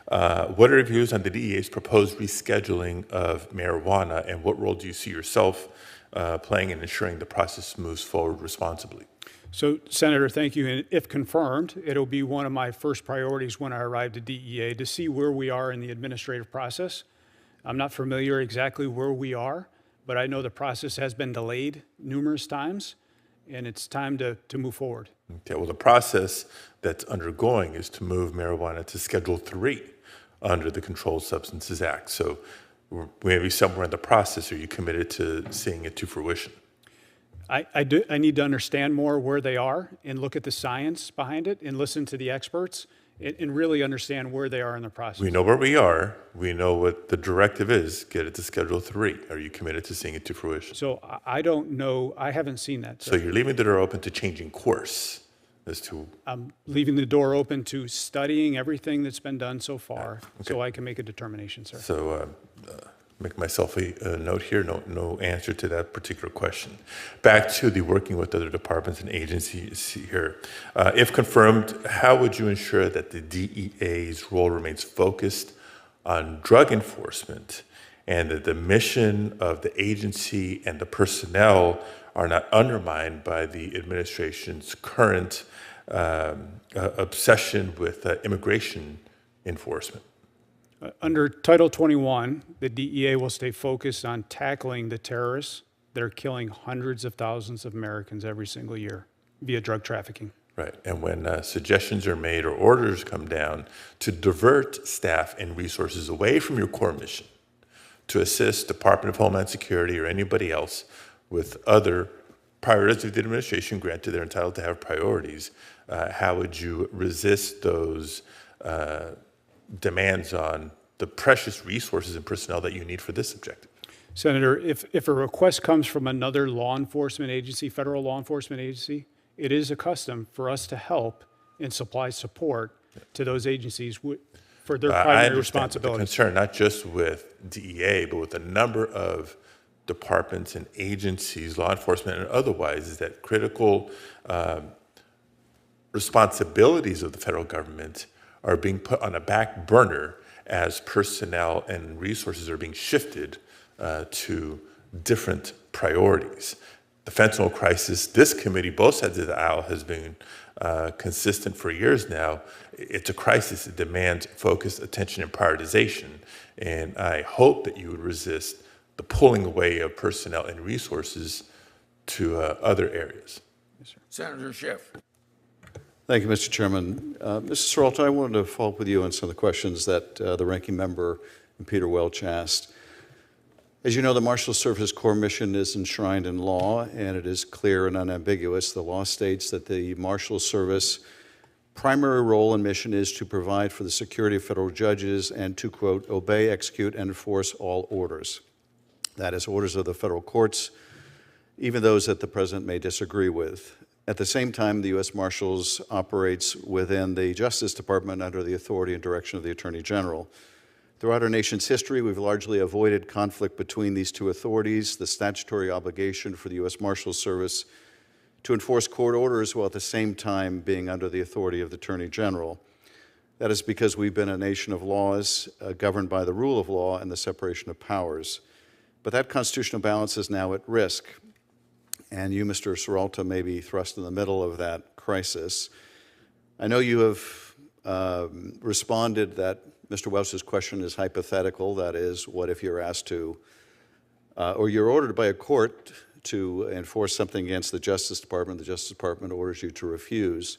What are your views on the DEA's proposed rescheduling of marijuana, and what role do you see yourself playing in ensuring the process moves forward responsibly? So, Senator, thank you. And if confirmed, it'll be one of my first priorities when I arrive at DEA to see where we are in the administrative process. I'm not familiar exactly where we are, but I know the process has been delayed numerous times, and it's time to move forward. Okay, well, the process that's undergoing is to move marijuana to Schedule 3 under the Controlled Substances Act. So we're maybe somewhere in the process. Are you committed to seeing it to fruition? I need to understand more where they are and look at the science behind it and listen to the experts and really understand where they are in the process. We know where we are. We know what the directive is. Get it to Schedule 3. Are you committed to seeing it to fruition? So I don't know. I haven't seen that. So you're leaving the door open to changing course as to... I'm leaving the door open to studying everything that's been done so far so I can make a determination, sir. So make myself a note here, no answer to that particular question. Back to the working with other departments and agencies here. If confirmed, how would you ensure that the DEA's role remains focused on drug enforcement and that the mission of the agency and the personnel are not undermined by the administration's current obsession with immigration enforcement? Under Title 21, the DEA will stay focused on tackling the terrorists that are killing hundreds of thousands of Americans every single year via drug trafficking. Right, and when suggestions are made or orders come down to divert staff and resources away from your core mission to assist Department of Homeland Security or anybody else with other priorities of the administration, granted they're entitled to have priorities, how would you resist those demands on the precious resources and personnel that you need for this objective? Senator, if a request comes from another law enforcement agency, federal law enforcement agency, it is a custom for us to help and supply support to those agencies for their primary responsibility. The concern, not just with DEA, but with a number of departments and agencies, law enforcement and otherwise, is that critical responsibilities of the federal government are being put on a back burner as personnel and resources are being shifted to different priorities. The fentanyl crisis, this committee, both sides of the aisle, has been consistent for years now. It's a crisis that demands focused attention and prioritization. And I hope that you would resist the pulling away of personnel and resources to other areas. Yes, sir. Senator Schiff. Thank you, Mr. Chairman. Mr. Serralta, I wanted to follow up with you on some of the questions that the ranking member and Peter Welch asked. As you know, the Marshals Service core mission is enshrined in law, and it is clear and unambiguous. The law states that the Marshals Service primary role and mission is to provide for the security of federal judges and to, quote, obey, execute, and enforce all orders. That is, orders of the federal courts, even those that the president may disagree with. At the same time, the U.S. Marshals operates within the Justice Department under the authority and direction of the Attorney General. Throughout our nation's history, we've largely avoided conflict between these two authorities. The statutory obligation for the U.S. Marshals Service to enforce court orders while at the same time being under the authority of the Attorney General. That is because we've been a nation of laws governed by the rule of law and the separation of powers. But that constitutional balance is now at risk. and you, Mr. Serralta, may be thrust in the middle of that crisis. I know you have responded that Mr. Welch's question is hypothetical. That is, what if you're asked to, or you're ordered by a court to enforce something against the Justice Department orders you to refuse.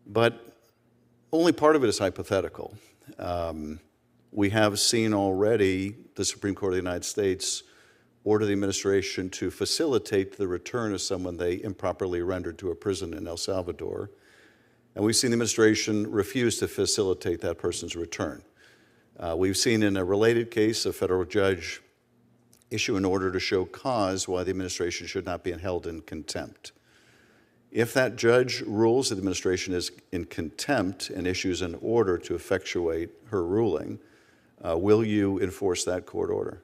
But only part of it is hypothetical. We have seen already the Supreme Court of the United States order the administration to facilitate the return of someone they improperly rendered to a prison in El Salvador. And we've seen the administration refuse to facilitate that person's return. We've seen in a related case a federal judge issue an order to show cause why the administration should not be held in contempt. If that judge rules that the administration is in contempt and issues an order to effectuate her ruling, will you enforce that court order?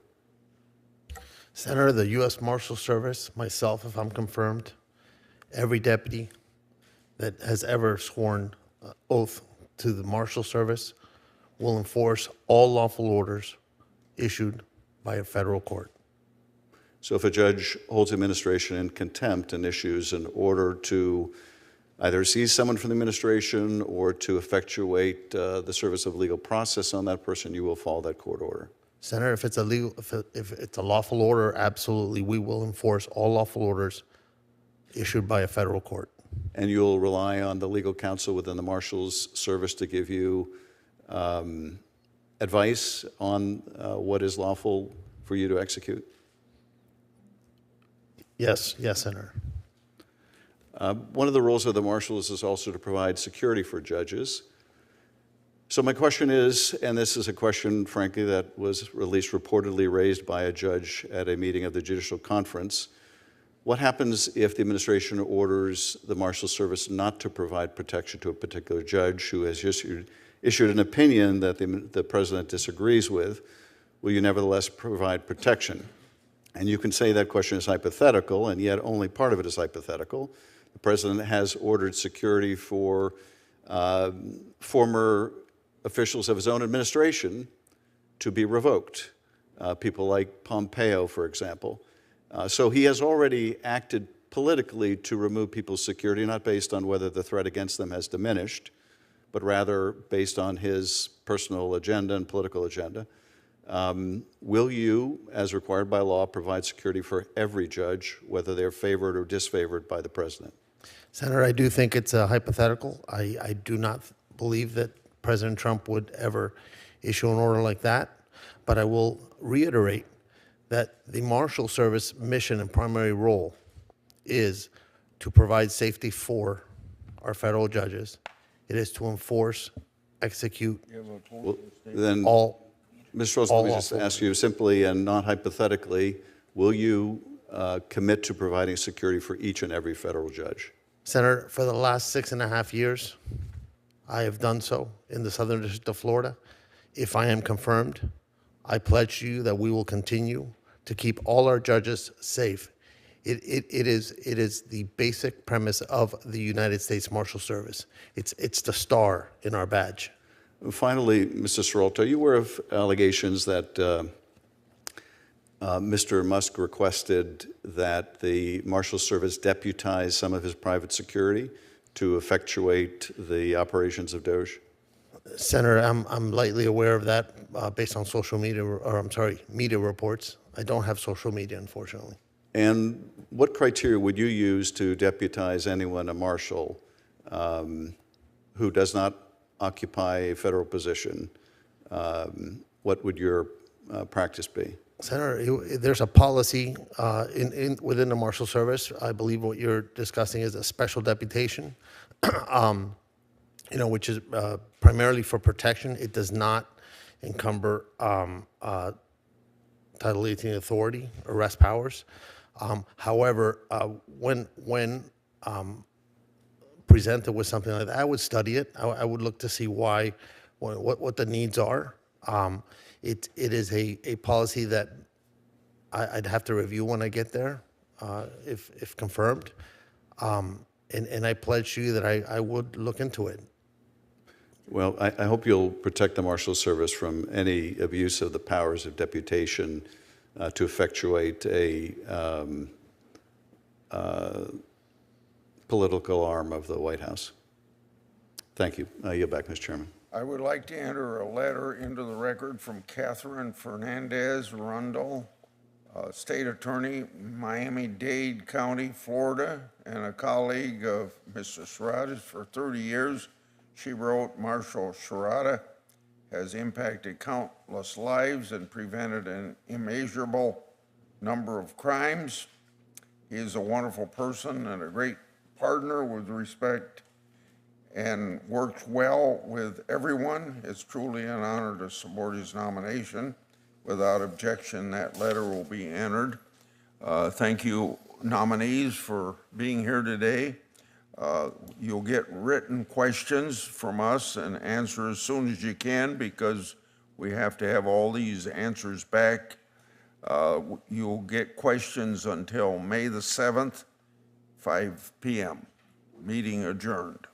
Senator, the U.S. Marshals Service, myself, if I'm confirmed, every deputy that has ever sworn oath to the Marshals Service will enforce all lawful orders issued by a federal court. So if a judge holds the administration in contempt and issues an order to either seize someone from the administration or to effectuate the service of legal process on that person, you will follow that court order? Senator, if it's a lawful order, absolutely, we will enforce all lawful orders issued by a federal court. And you'll rely on the legal counsel within the Marshals Service to give you advice on what is lawful for you to execute? Yes, Senator. One of the roles of the Marshals is also to provide security for judges. So my question is, and this is a question, frankly, that was at least reportedly raised by a judge at a meeting of the Judicial Conference, what happens if the administration orders the Marshals Service not to provide protection to a particular judge who has issued an opinion that the president disagrees with? Will you nevertheless provide protection? And you can say that question is hypothetical, and yet only part of it is hypothetical. The president has ordered security for former officials of his own administration to be revoked, people like Pompeo, for example. So he has already acted politically to remove people's security, not based on whether the threat against them has diminished, but rather based on his personal agenda and political agenda. Will you, as required by law, provide security for every judge, whether they're favored or disfavored by the president? Senator, I do think it's a hypothetical. I do not believe that President Trump would ever issue an order like that, but I will reiterate that the Marshals Service mission and primary role is to provide safety for our federal judges. It is to enforce, execute Well, then, all. Mr. Rose, let me just ask you simply and not hypothetically, will you commit to providing security for each and every federal judge? Senator, for the last 6.5 years, I have done so in the Southern District of Florida. If I am confirmed, I pledge to you that we will continue to keep all our judges safe. It is the basic premise of the United States Marshal Service. It's the star in our badge. Finally, Mr. Serralta, are you aware of allegations that Mr. Musk requested that the Marshals Service deputize some of his private security to effectuate the operations of DOJ? Senator, I'm lightly aware of that based on social media, media reports. I don't have social media, unfortunately. And what criteria would you use to deputize anyone, a marshal, who does not occupy a federal position? What would your practice be? Senator, there's a policy within the Marshal Service. I believe what you're discussing is a special deputation, which is primarily for protection. It does not encumber Title 18 authority, arrest powers. However, when presented with something like that, I would study it. I would look to see what the needs are. It is a policy that I'd have to review when I get there, if confirmed. And I pledge to you that I would look into it. Well, I hope you'll protect the Marshals Service from any abuse of the powers of deputation to effectuate a political arm of the White House. Thank you. I yield back, Mr. Chairman. I would like to enter a letter into the record from Catherine Fernandez Rundle, State Attorney, Miami-Dade County, Florida, and a colleague of Mr. Serralta for 30 years. She wrote, Marshal Serralta has impacted countless lives and prevented an immeasurable number of crimes. He is a wonderful person and a great partner with respect and works well with everyone. It's truly an honor to support his nomination. Without objection, that letter will be entered. Thank you, nominees, for being here today. You'll get written questions from us and answer as soon as you can because we have to have all these answers back. You'll get questions until May the 7th, 5 p.m. Meeting adjourned.